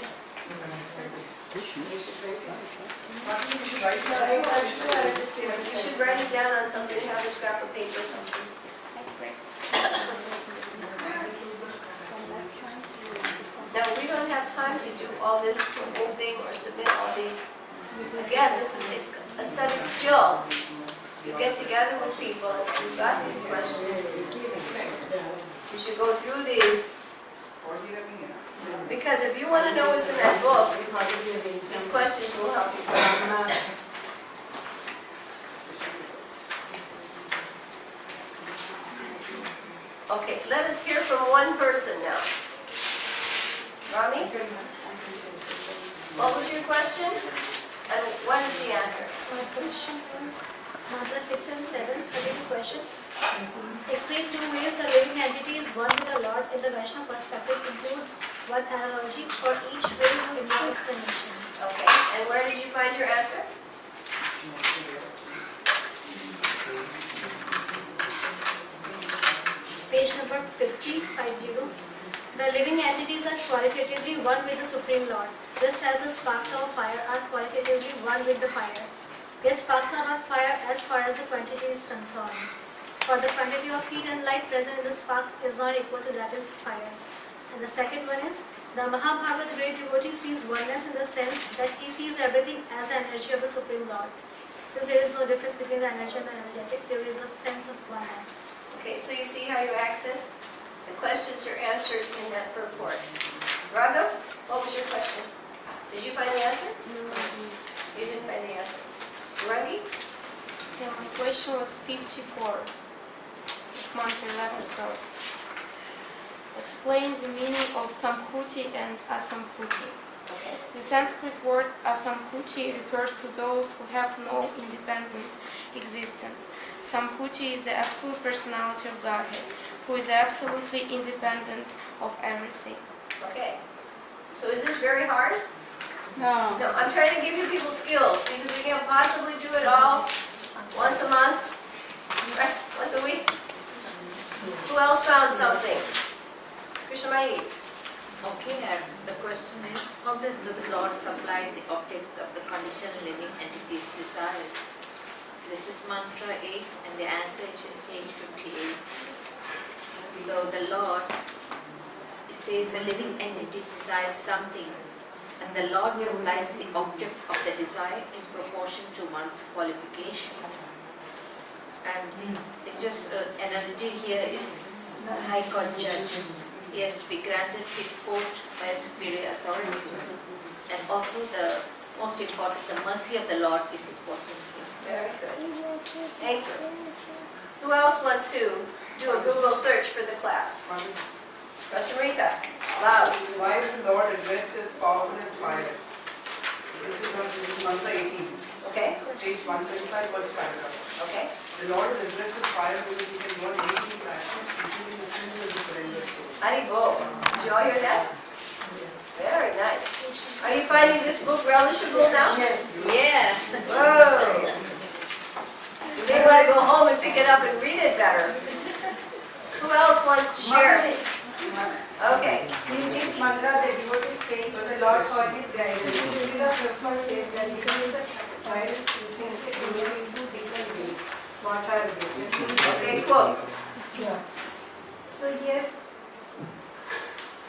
You should write it down on something, have a scrap of paper or something. Now, we don't have time to do all this whole thing or submit all these. Again, this is a study skill. You get together with people, you've got these questions. You should go through these Because if you want to know what's in that book, these questions will help you. Okay, let us hear from one person now. Rami, what was your question? And what is the answer? My question was, Mantra 6 and 7, again question. Explain two ways the living entity is one with the Lord in the Vaishnava perspective. Include one analogy for each way of Indian explanation. Okay, and where did you find your answer? Page number 50. The living entities are qualitatively one with the Supreme Lord, just as the sparks of fire are qualitatively one with the fire. Yet sparks are not fire as far as the quantity is concerned. For the quantity of heat and light present in the sparks is not equal to that of fire. And the second one is, the Mahabharata great devotee sees oneness in the sense that he sees everything as the energy of the Supreme Lord. Since there is no difference between the energy and the energetic, there is a sense of oneness. Okay, so you see how you access? The questions are answered in that report. Raghav, what was your question? Did you find the answer? You didn't find the answer. Rangi? Yeah, my question was 54. It's mantra 11 start. Explains the meaning of Samputi and Asamputi. Okay. The Sanskrit word Asamputi refers to those who have no independent existence. Samputi is the absolute personality of Godhead, who is absolutely independent of everything. Okay. So is this very hard? No. No, I'm trying to give you people skills because we can't possibly do it all once a month, right? Once a week. Who else found something? Krishnamai. Okay, and the question is, how does the Lord supply the objects of the conditioned living entities' desires? This is mantra 8 and the answer is in page 58. So the Lord says the living entity desires something and the Lord supplies the object of the desire in proportion to one's qualification. And it just analogy here is the High Court judge. He has to be granted his post by a superior authority. And also the most important, the mercy of the Lord is important here. Very good. Thank you. Who else wants to do a Google search for the class? Rasamrita, loud. Why is the Lord addressed as powerful as fire? This is mantra 18, Okay, page 125, first paragraph. okay. The Lord is addressed as fire because he can burn anything to ashes, including the sins of the surrendered soul. Haribol. Did you all hear that? Very nice. Are you finding this book relishable now? Yes. Yes. Whoa. You may want to go home and pick it up and read it better. Who else wants to share? Okay. In this mantra, the devotee praying to the Lord for his guidance. Srila Prabhupada says that he uses guidance in two different ways. What are they? Okay, quote. Yeah. So here,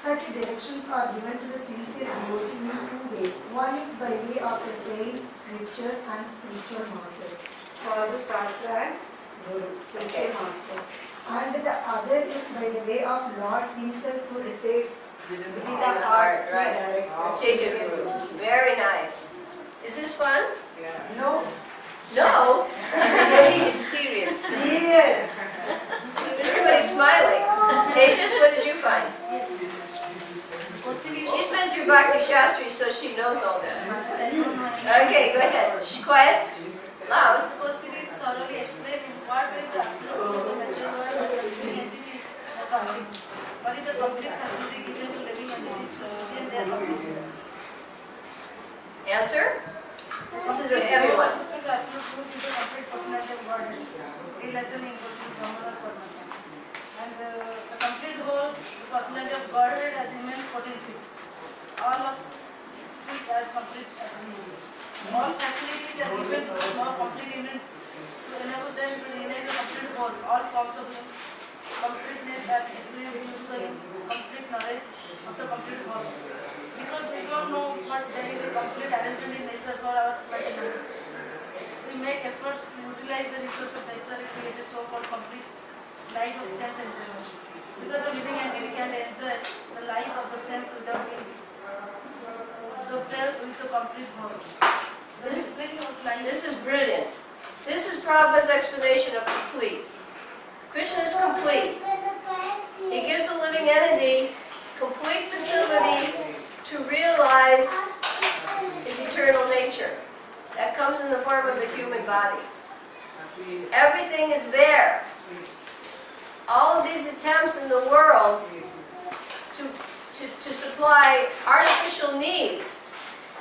such directions are given to the sincere devotee in two ways. One is by way of the saints, scriptures and spiritual master. Sadhu Sastra and Guru, spiritual master. And the other is by the way of Lord himself who resides within the heart. He Right. directs the Chetu sincere Guru. devotee. Very nice. Is this fun? no, No. It's serious. serious. Everybody's smiling. Tejas, what did you find? She's been through Bhakti Shastri, so she knows all this. Okay, go ahead. Shh, quiet. Loud. Series thoroughly explained in what way the absolute the mentioned word of the living entity is accounting. What is the complete facility given to living entities in their consciousness? Answer? This is a heavy one. Supreme absolute truth is the complete personality of God. The lesson in Brahman or Paramatma. And the complete whole, the personality of Godhead has immense potencies. All of this as complete essence. All facilities are given more complete unit to enable them to realize the complete whole. All forms of the completeness are experienced due to the complete knowledge of the complete whole. Because we don't know what there is a complete arrangement in nature for our maintenance. We make efforts to utilize the resource of nature and create a so-called complete life of sense and sense. because the living entity can enjoy the life of the sense without being dovetailed with the complete whole. This is brilliant. This is Prabhupada's explanation of complete. Krishna is complete. He gives the living entity complete facility to realize his eternal nature. That comes in the form of a human body. Everything is there. All of these attempts in the world to supply artificial needs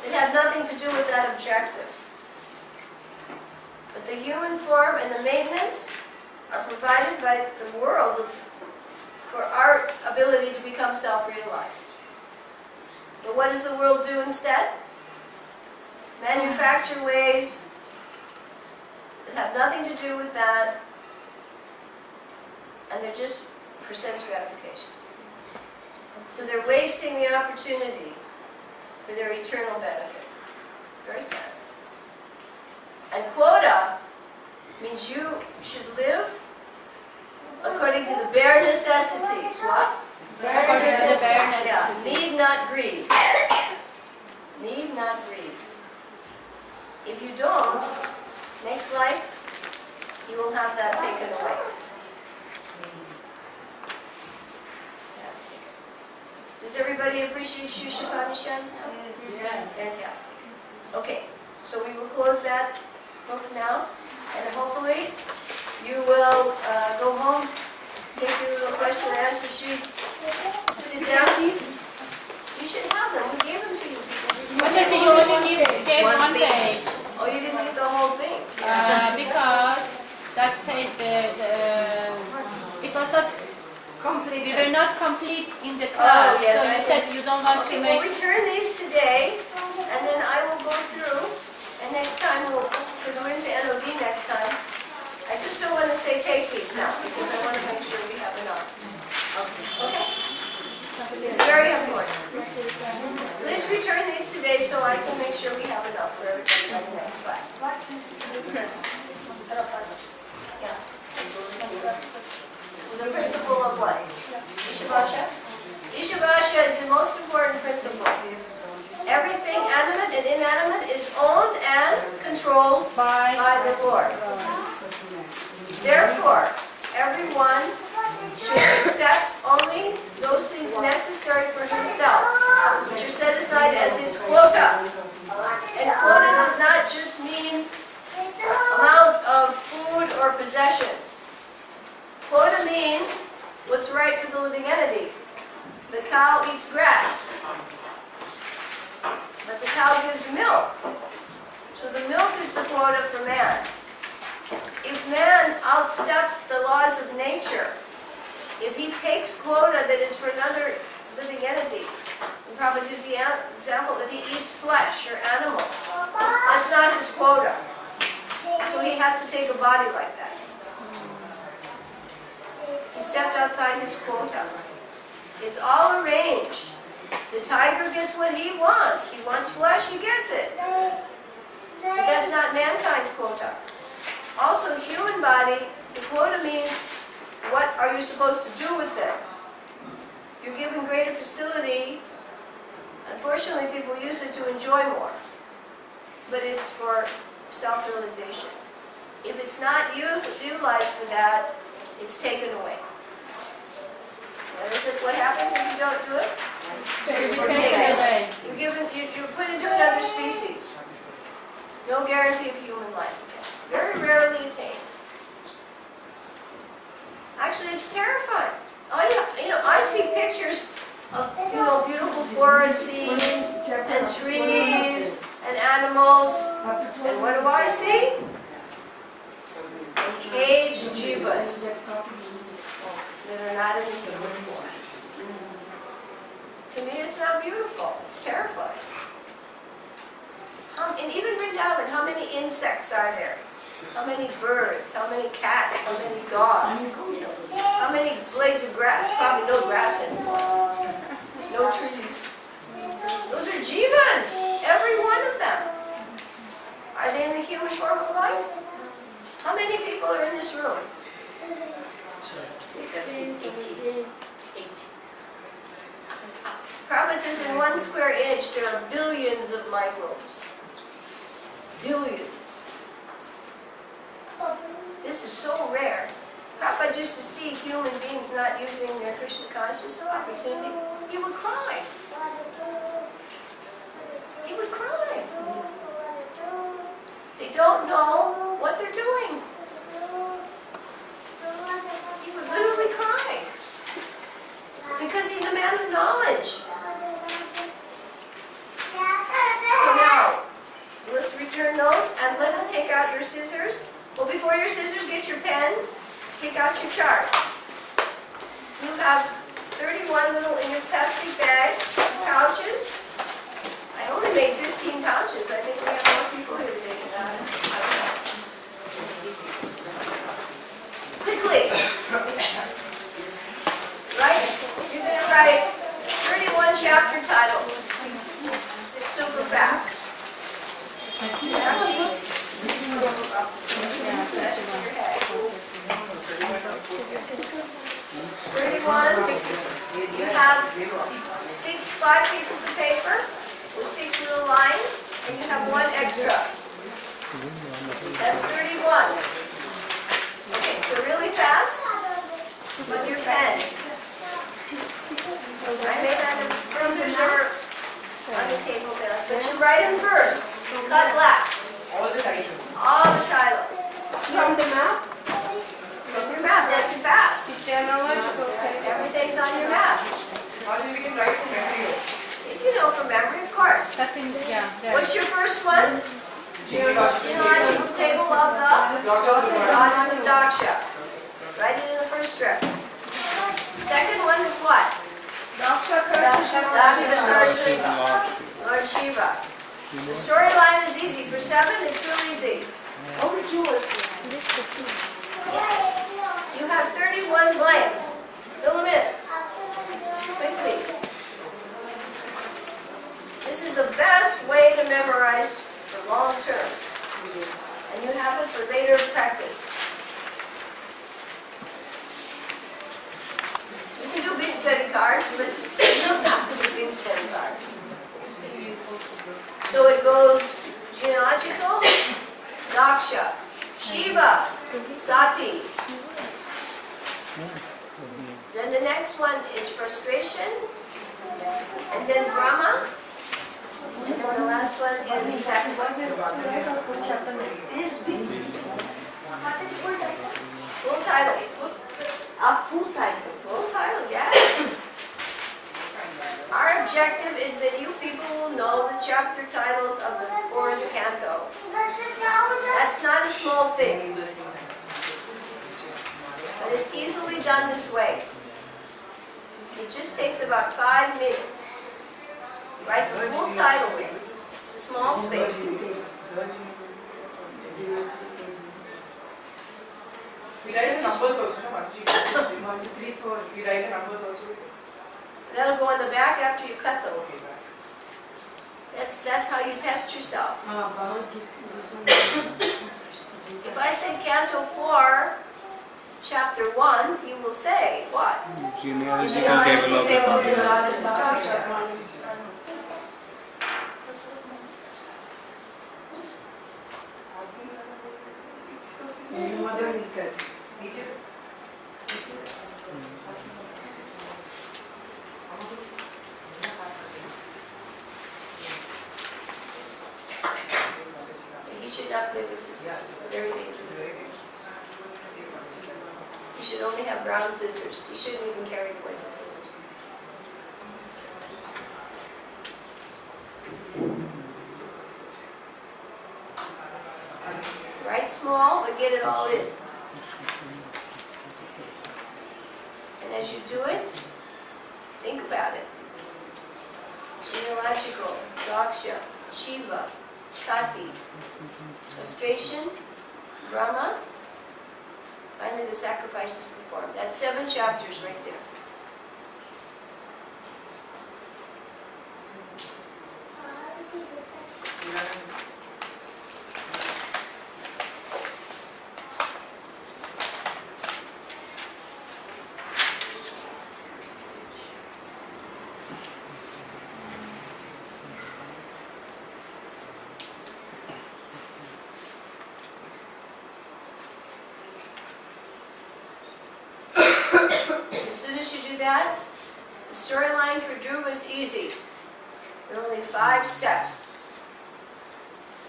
that have nothing to do with that objective. But the human form and the maintenance are provided by the world for our ability to become self-realized. But what does the world do instead? Manufacture ways that have nothing to do with that, and they're just for sense gratification. So they're wasting the opportunity for their eternal benefit. Very sad. And quota means you should live according to the bare necessities. What? According to the bare Yeah, necessities. need not greed. Need not greed. If you don't, next life, you will have that taken away. Does everybody appreciate Isopanishads now? Yes. Fantastic. Okay, so we will close that book now, and hopefully you will go home, take your little question and answer sheets, sit down. You should have them. We gave them to you people. Mataji, you only gave one page. Oh, you didn't get the whole thing? Because that page, it was not complete. We were not complete in the class, yes, so I you said you don't want Okay, to we'll make. return these today, and then I will go through, and next time we'll, because we're into NOD next time, I just don't want to say take these now, because I want to make sure we have enough. Okay? It's very important. Please return these today so I can make sure we have enough for everybody by the next class. Yeah. The principle of what? Ishabhasha? Ishabhasha is the most important principle. Everything animate and inanimate is owned and controlled by the Lord. Therefore, everyone should accept only those things necessary for himself, which are set aside as his quota. And quota does not just mean amount of food or possessions. Quota means what's right for the living entity. The cow eats grass, but the cow gives milk. So the milk is the quota for man. If man outsteps the laws of nature, if he takes quota that is for another living entity, we probably use the example that he eats flesh or animals, that's not his quota. So he has to take a body like that. He stepped outside his quota. It's all arranged. The tiger gets what he wants. He wants flesh, he gets it. But that's not mankind's quota. Also, human body, the quota means what are you supposed to do with it? You're given greater facility. Unfortunately, people use it to enjoy more. But it's for self-realization. If it's not utilized for that, it's taken away. What is it? What happens if you don't do it? You're put into another species. No guarantee of human life. Very rarely attained. Actually, it's terrifying. I see pictures of beautiful forest scenes and trees and animals, and what do I see? Caged jivas that are not in the human form. To me, it's not beautiful. It's terrifying. And even Vrindavan, how many insects are there? How many birds? How many cats? How many dogs? How many blades of grass? Probably no grass anymore. No trees. Those are jivas, every one of them. Are they in the human form of life? How many people are in this room? 16. says in 1 square inch there are billions of microbes. Billions. This is so rare. Prabhupada used to see human beings not using their Krishna consciousness opportunity. He would cry. He would cry. They don't know what they're doing. He would literally cry. Because he's a man of knowledge. So now, let's return those and let us take out your scissors. Well, before your scissors, get your pens. Take out your charts. You have 31 little in your plastic bag pouches. I only made 15 pouches. I think we have more people here today than that. Quickly. Right? You're going to write 31 chapter titles. It's super fast. 31. You have 5 pieces of paper with 6 little lines, and you have 1 extra. That's 31. Okay, so really fast with your pen. I made that scissors are on the table there, but you write them first. Cut last. All the titles. All the titles. From the map, From your map, that's fast. genealogical table. Everything's on your map. Or we can write from memory. You know from memory, of course. That's in, yeah, there. What's your first one? Genealogical Genealogical table of the daughters of Daksha. Write it in the first strip. Second one is what? Daksha Daksha curses versus Lord Shiva. The storyline is easy. For 7, it's real easy. You have 31 blanks. Fill them in. Quickly. This is the best way to memorize for long term. And you have it for later practice. You can do big study cards, but you don't have to do big study cards. So it goes genealogical, Daksha, Shiva, Sati. Then the next one is frustration, and then Brahma, and then the last one is sacrifice. Full title. Full title, yes. Our objective is that you people will know the chapter titles of the 4th canto. That's not a small thing, but it's easily done this way. It just takes about 5 minutes. Write the full title in. It's a small space. We write the numbers also, no? 1, 2, 3, 4. We write the numbers also. That'll go on the back after you cut them. That's how you test yourself. If I say Canto 4, Chapter 1, you will say what? Genealogical table of the daughters. You should not play with scissors. Very dangerous. You should only have brown scissors. You shouldn't even carry pointed scissors. Write small, but get it all in. And as you do it, think about it. Genealogical, Daksha, Shiva, Sati, frustration, Brahma, finally the sacrifice is performed. That's 7 chapters right there. does she do that? The storyline for Dhruva is easy. There are only 5 steps.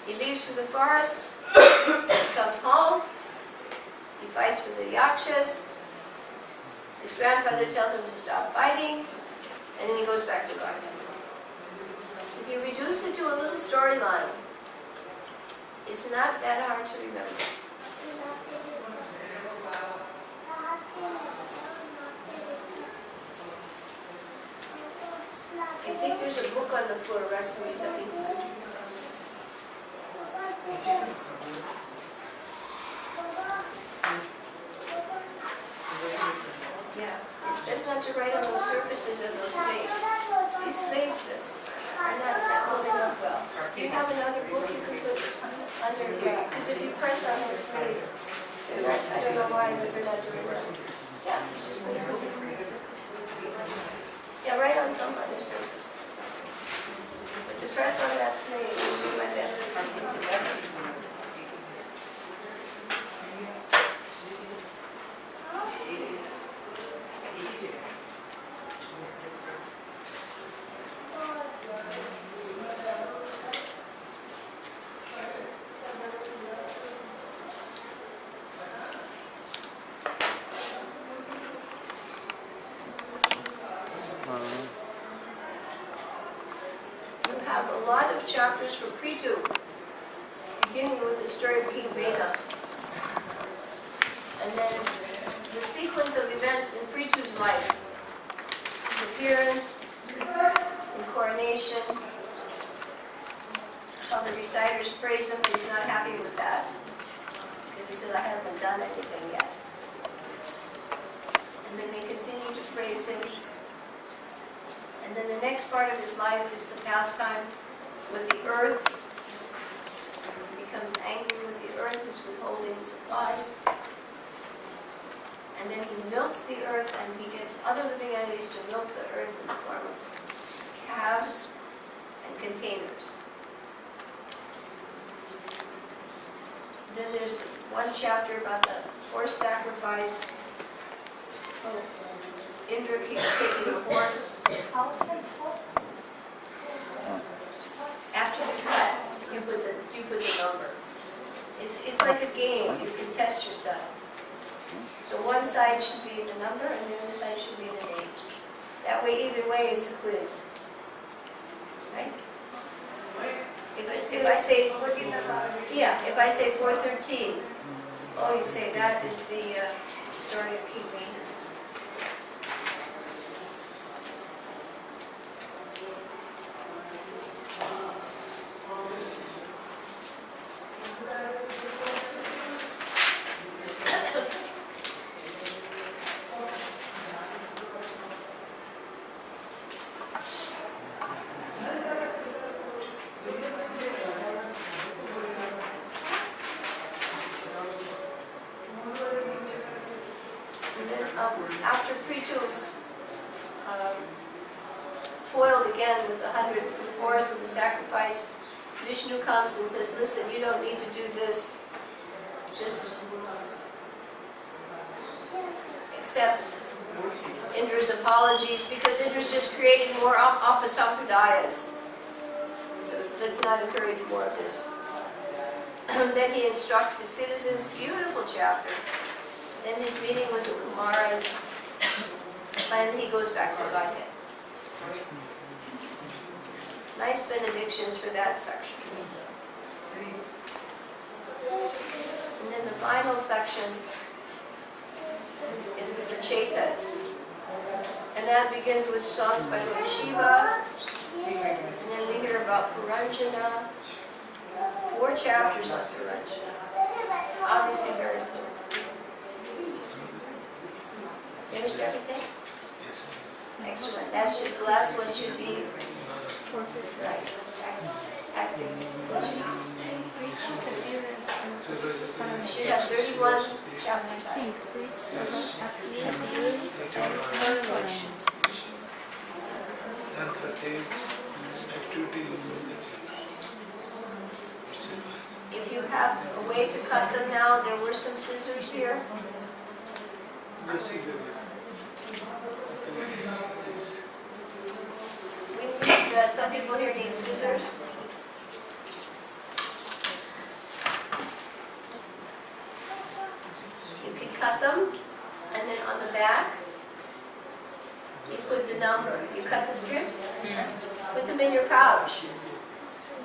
He leaves for the forest, he comes home, he fights with the Yakshas, his grandfather tells him to stop fighting, and then he goes back to Dwarka. If you reduce it to a little storyline, it's not that hard to remember. I think there's a book on the floor, Rasmita. Yeah, it's best not to write on those surfaces of those slates. These slates are not holding up well. Do you have another book you can put under here? Because if you press on those slates, they're not, I don't know why, but they're not doing well. Yeah, it's just put a book. Yeah, write on some other surface. But to press on that slate, I'll do my best to put them together. A lot of chapters for Pritu, beginning with the story of King Vena. And then the sequence of events in Pritu's life. His appearance, the coronation, how the reciters praise him, but he's not happy with that. Because he said, I haven't done anything yet. And then they continue to praise him. And then the next part of his life is the pastime with the earth. He becomes angry with the earth, who's withholding supplies. And then he milks the earth, and he gets other living entities to milk the earth in the form of calves and containers. Then there's one chapter about the horse sacrifice. Indra keeps taking the horse. After the cut, you put the number. It's like a game. You can test yourself. So one side should be the number, and the other side should be the name. That way, either way, it's a quiz. Right? If I say, yeah, if I say 413, oh, you say that is the story of King Vena. After Pritu's foiled again with the 100 horse and the sacrifice, Vishnu comes and says, listen, you don't need to do this. Just accept Indra's apologies, because Indra's just creating more apasampradayas. So let's not encourage more of this. Then he instructs his citizens, beautiful chapter. Then he's meeting with the Kumaras, and he goes back to Godhead. Nice benedictions for that section. And then the final section is the Prachetas. And that begins with songs by Lord Shiva. And then we hear about Puranjana. 4 chapters on Puranjana. It's obviously very important. You understand everything? Yes. Excellent. That should, the last one should be right. Active. You should have 31 chapter titles. And 30 is activity. If you have a way to cut them now, there were some scissors here. Yes, some people here need scissors. You can cut them, and then on the back, you put the number. You cut the strips, put them in your pouch.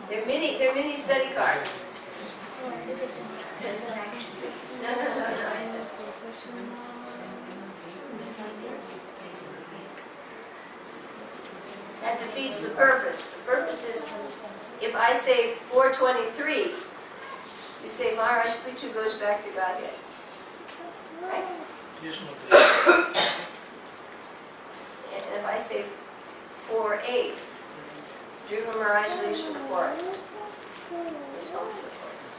They're mini study cards. No. That defeats the purpose. The purpose is, if I say 423, you say Maharaj Puchu goes back to Godhead. Right? Yes, Mother. And if I say 4-8, Dhruva Maharaj leaves for the forest. Leaves home for the forest.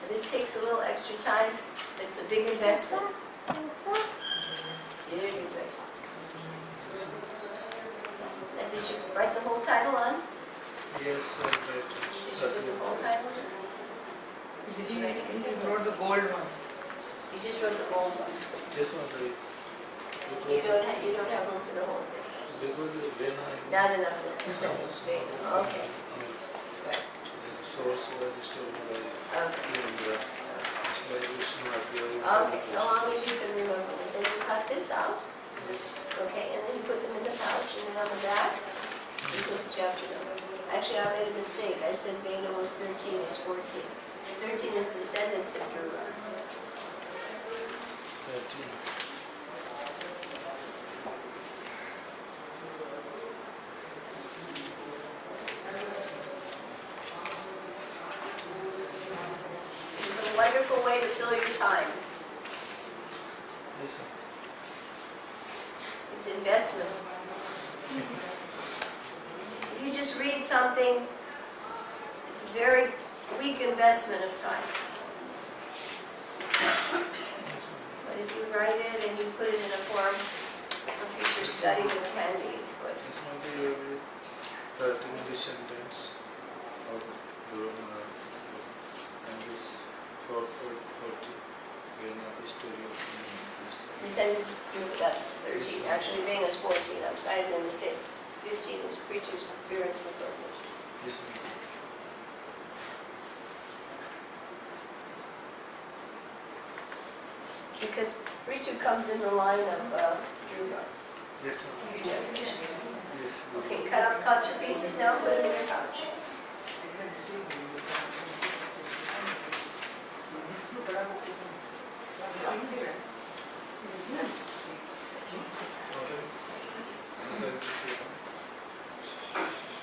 This takes a little extra time. It's a big investment. Big investment. And did you write the whole title on? Yes, I Did you put the whole title? Did you write it? just wrote the gold one. You just wrote the old one. Yes, Mother. You don't have room for the whole thing. Because when Not enough room. Sounds- Okay. the source was stored by Okay. Indra. It's by Vishnu appearing. Okay. As long as you can remember it. Then you cut this out. Yes. Okay, and then you put them in the pouch, and then on the back, you put the chapter number. Actually, I made a mistake. I said Veda was 13, it's 14. 13 is the descendants of Dhruva. 13. This is a wonderful way to fill your time. Yes, sir. It's investment. If you just read something, it's a very weak investment of time. But if you write it and you put it in a form for future study that's handy, it's good. This might be every 13 descendants of Brahma, and this 40 when the story of Descendants of Dhruva, that's 13. Actually, Vena's 14. I made a mistake. 15 is creatures, spirits, and purpose. Yes, sir. Because Ritu comes in the line of Dhruva. Yes, sir. Huge evolution. Yes. Okay, cut your pieces now, put them in your pouch.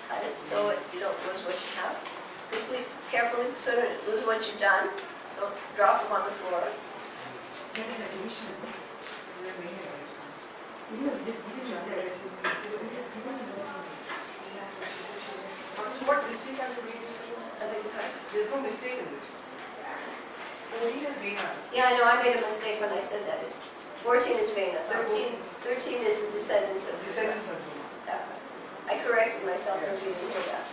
Cut it so you don't lose what you have. Quickly, carefully, so you don't lose what you've done. Don't drop them on the floor. What mistake are you making? I beg your pardon? There's no mistake in this. 14 is Vena. Yeah, I know, I made a mistake when I said that. It's 14 is Vena, 13 is the descendants of Descendants of Vena. I corrected myself if you didn't hear that.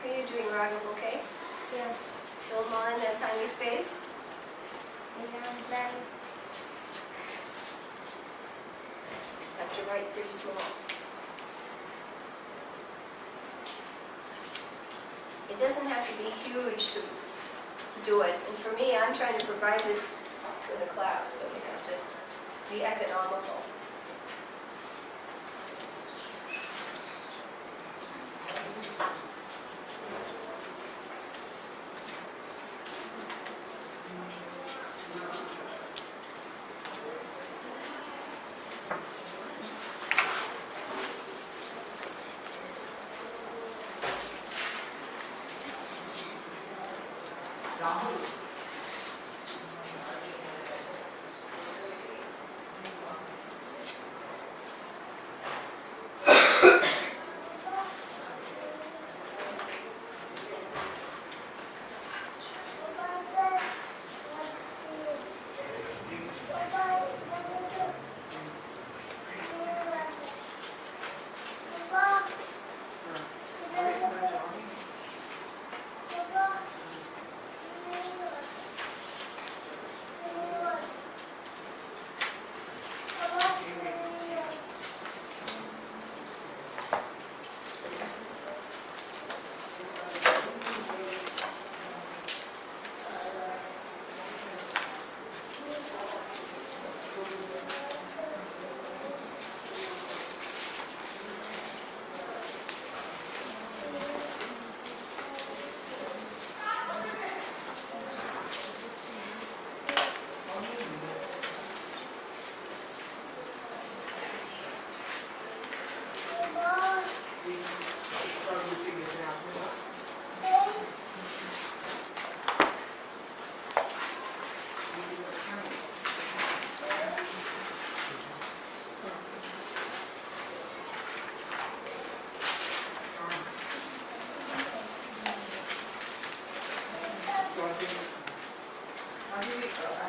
Are you doing Raghav okay? Yeah. Fill them all in that tiny space? I'm trying. Have to write pretty small. It doesn't have to be huge to do it. And for me, I'm trying to provide this for the class, so we have to be economical. I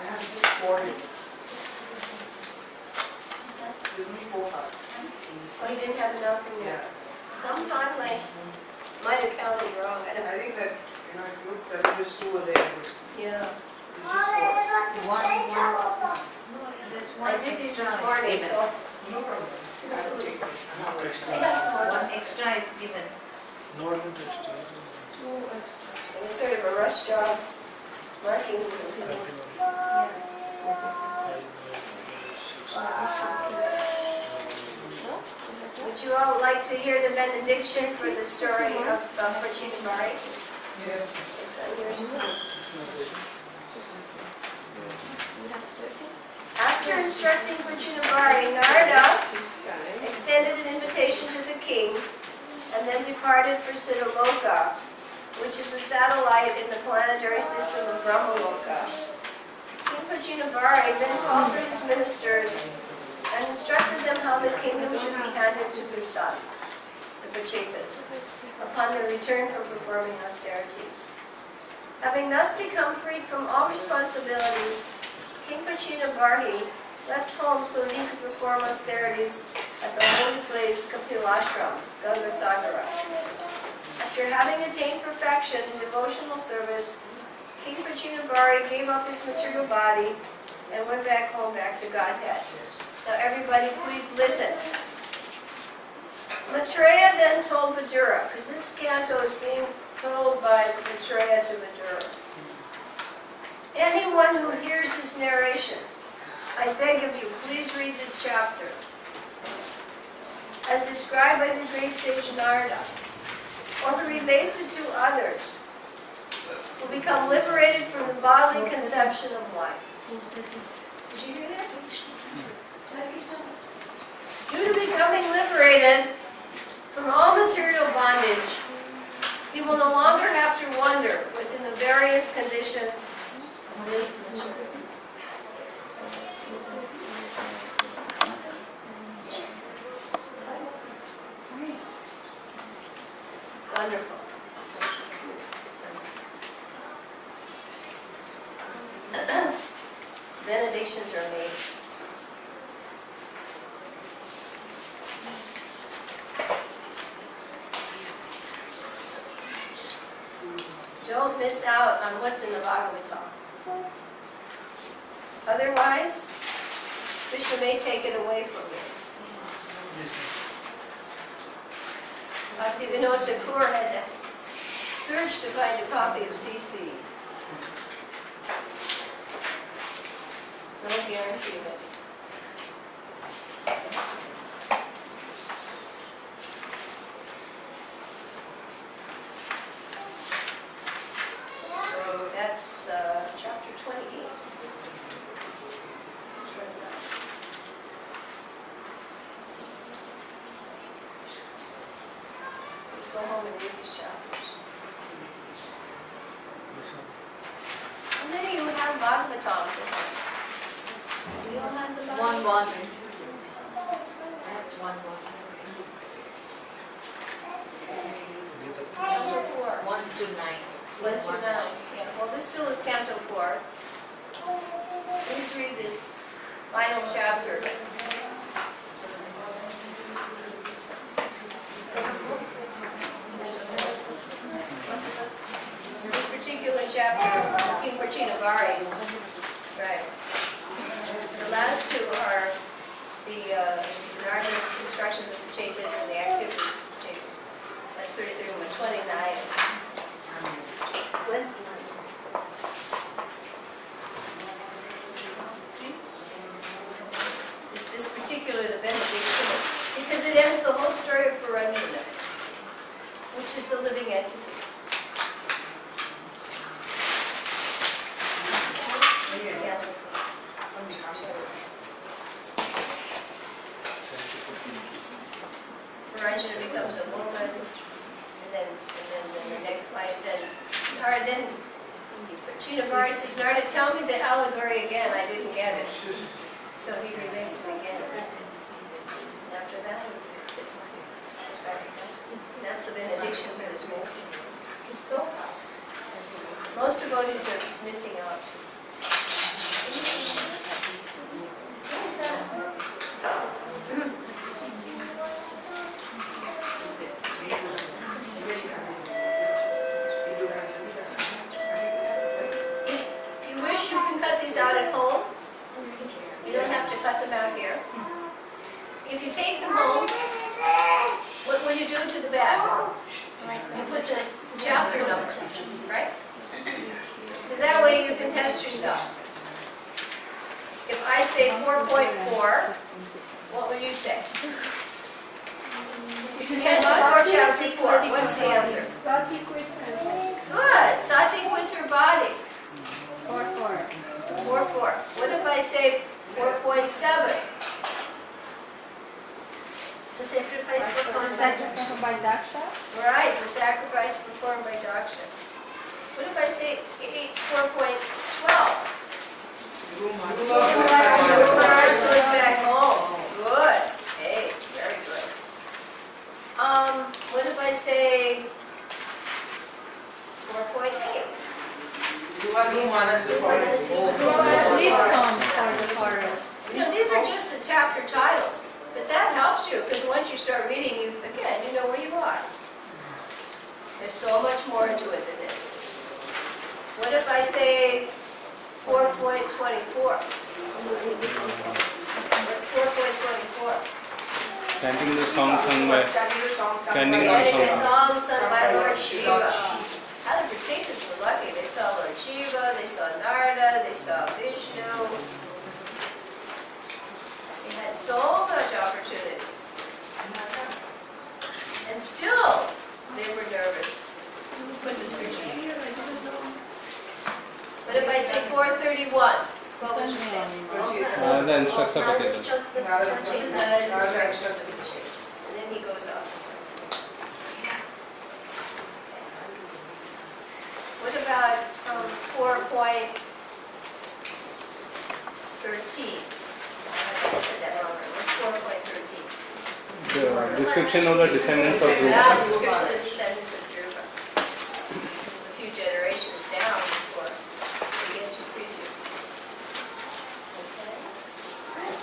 have just poured it. Give me 4 cups. Oh, you didn't have enough in there? Yeah. Sometime I might have counted wrong. I don't I think that, if you look, that just 2 are there. Yeah. You just pour. One more. No, there's one I did these this extra morning, given. so. No problem. I have some One more. extra is given. Not even touched. And it's sort of a rush job marking. Would you all like to hear the benediction for the story of Prachinabari? Yes. It's on yours. After instructing Prachinabari, Narada extended an invitation to the king and then departed for Siddhaloka, which is a satellite in the planetary system of Brahmaloka. King Prachinabari then called for his ministers and instructed them how the kingdom should be handed to his sons, the Prachetas, upon their return from performing austerities. Having thus become freed from all responsibilities, King Prachinabari left home so that he could perform austerities at the holy place Kapilashram, Gangasagara. After having attained perfection in devotional service, King Prachinabari gave up his material body and went back home, back to Godhead. Now everybody please listen. Maitreya then told Vidura, because this canto is being told by Maitreya to Vidura. Anyone who hears this narration, I beg of you, please read this chapter. As described by the great sage Narada, or who relates it to others, who become liberated from the bodily conception of life. Did you hear that? Due to becoming liberated from all material bondage, he will no longer have to wander within the various conditions of this material. Wonderful. Benedictions are made. Don't miss out on what's in the Bhagavatam. Otherwise, Krishna may take it away from you. Bhaktivinoda Thakur had to search to find a copy of CC. No guarantee of it. So that's chapter 28. Let's go home and read these chapters. Bhagavatams at home? We all have the One Bhagavatam? volume. I have one volume. Canto 4. 1 to 9. 1 through 9. Yeah. Well, this still is Canto 4. Please read this final chapter. This particular chapter, King Prachinavari. Right. The last two are the Narada's instructions of the changes and the activities of the changes. That's 33 and 129. This particular, the benediction, because it ends the whole story of Puranjana, which is the living entity. Puranjana becomes a woman, and then the next life, then Prachinavari says, Narada, tell me the allegory again, I didn't get it. So he relates it again. And after that, he goes back to that. That's the benediction for this medicine. So, most devotees are missing out. What is that? If you wish, you can cut these out at home. You don't have to cut them out here. If you take them home, what will you do to the bag? You put the chapter number, right? Because that way you can test yourself. If I say 4.4, what will you say? Canto 4, chapter 4. What's the answer? Sati quits and Good. Sati quits her body. 4-4. 4.4. What if I say 4.7? The sacrifice performed By Daksha? Right, the sacrifice performed by Daksha. What if I say 4.12? Guru Guru Maharaj goes back home. Good. Hey, very good. What if I say 4.8? Leave some for the forest. You know, these are just the chapter titles, but that helps you because once you start reading, you know where you are. There's so much more into it than this. What if I say 4.24? What's 4.24? Chanting the song sung by Chanting a song sung by Lord Shiva. How the Prachinas were lucky. They saw Lord Shiva, they saw Narada, they saw Vishnu. They had so much opportunity. And still, they were nervous. What if I say 431? What would you say? the instructions of the And then he goes off. What about 4.13? I said that wrong. What's 4.13? The description of the descendants of Yeah, Dhruva. description of the descendants of Dhruva. It's a few generations down before we get to Prithu. Okay.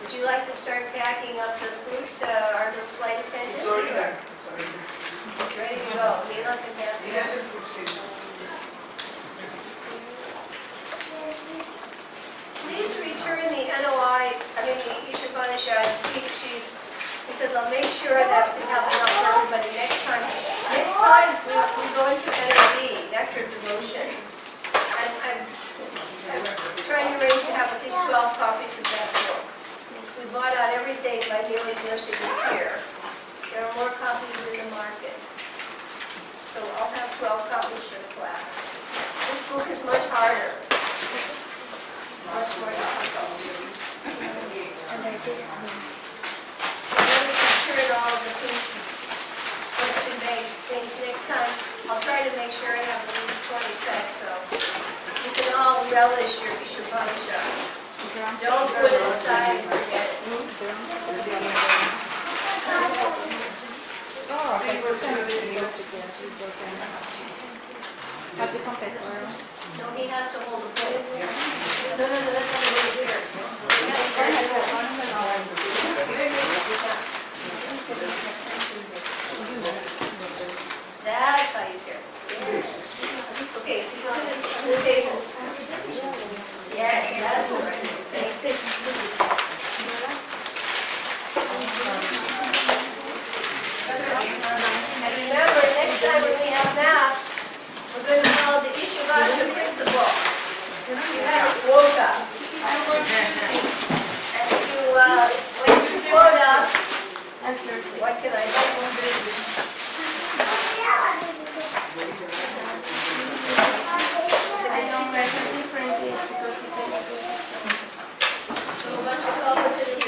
Would you like to start packing up the fruit, our flight attendant? It's ready to go. Neela can pass it out. Please return the NOI, the Isopanishad speak sheets, because I'll make sure that we have enough for everybody next time. Next time, we're going to NAD, Nectar of Devotion. And I'm trying to arrange to have at least 12 copies of that book. We bought out everything by Neela's Mercy that's here. There are more copies in the market. So I'll have 12 copies for the class. This book is much harder. Much more difficult. And I did return all of the question-based things next time. I'll try to make sure I have at least 20 sets, so you can all relish your Isopanishads. Don't put it aside and forget it. No, he has to hold the plate. No, that's not the way it's here. That's how you care. Okay, the table. Yes, that's the right thing. And remember, next time when we have maps, we're going to follow the Isopanishad principle. You have a quota. And if you waste your quota, what can I say? I don't measure differently because it is So what you call it to the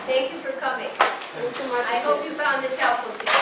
Thank you for coming. I hope you found this helpful today.